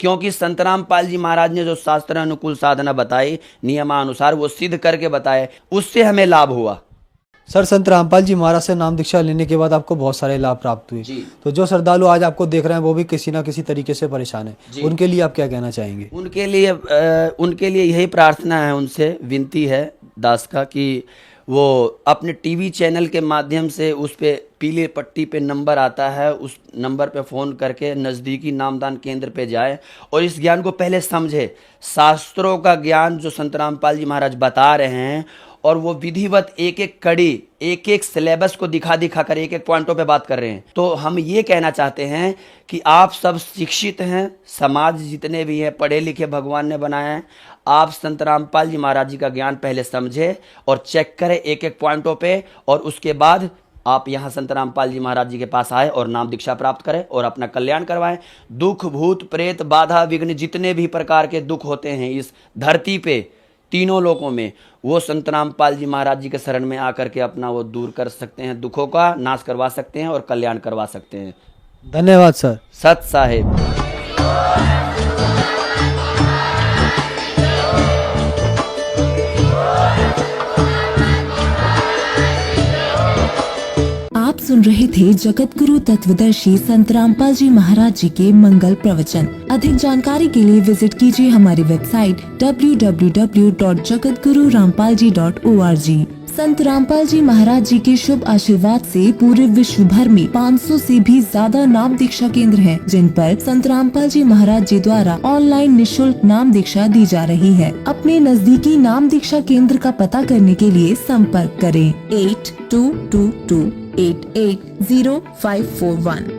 क्योंकि संत रामपाल जी महाराज ने जो शास्त्र अनुकूल साधना बताई, नियमानुसार वो सिद्ध करके बताए, उससे हमें लाभ हुआ। सर संत रामपाल जी महाराज से नाम दीक्षा लेने के बाद आपको बहुत सारे लाभ प्राप्त हुए, तो जो श्रद्धालु आज आपको देख रहे हैं वो भी किसी ना किसी तरीके से परेशान है, उनके लिए आप क्या कहना चाहेंगे? उनके लिए यही प्रार्थना है, उनसे विनती है दास का कि वो अपने टीवी चैनल के माध्यम से उस पे पीले पट्टी पे नंबर आता है, उस नंबर पे फ़ोन करके नज़दीकी नामदान केंद्र पे जाए और इस ज्ञान को पहले समझे। शास्त्रों का ज्ञान जो संत रामपाल जी महाराज बता रहे हैं, और वो विधिवत एक एक कड़ी, एक एक सिलेबस को दिखा कर एक एक पॉइंटों पे बात कर रहे हैं। तो हम ये कहना चाहते हैं कि आप सब शिक्षित हैं, समाज जितने भी हैं पढ़े लिखे भगवान ने बनाए हैं, आप संत रामपाल जी महाराज जी का ज्ञान पहले समझे और चेक करें एक एक पॉइंटों पे, और उसके बाद आप यहाँ संत रामपाल जी महाराज जी के पास आए और नाम दीक्षा प्राप्त करें और अपना कल्याण करवाएं। दुख भूत प्रेत बाधा विघ्न जितने भी प्रकार के दुख होते हैं इस धरती पे तीनों लोकों में, वो संत रामपाल जी महाराज जी के शरण में आकर के अपना वो दूर कर सकते हैं, दुखों का नाश करवा सकते हैं और कल्याण करवा सकते हैं। धन्यवाद सर। सत साहेब। आप सुन रहे थे जगत गुरु तत्वदर्शी संत रामपाल जी महाराज जी के मंगल प्रवचन। अधिक जानकारी के लिए विजिट कीजिए हमारी वेबसाइट www.jagatgururampalji.org। संत रामपाल जी महाराज जी के शुभ आशीर्वाद से पूरे विश्व भर में 500 से भी ज्यादा नाम दीक्षा केंद्र हैं, जिन पर संत रामपाल जी महाराज जी द्वारा ऑनलाइन निशुल्क नाम दीक्षा दी जा रही है। अपने नजदीकी नाम दीक्षा केंद्र का पता करने के लिए संपर्क करें 8222880541।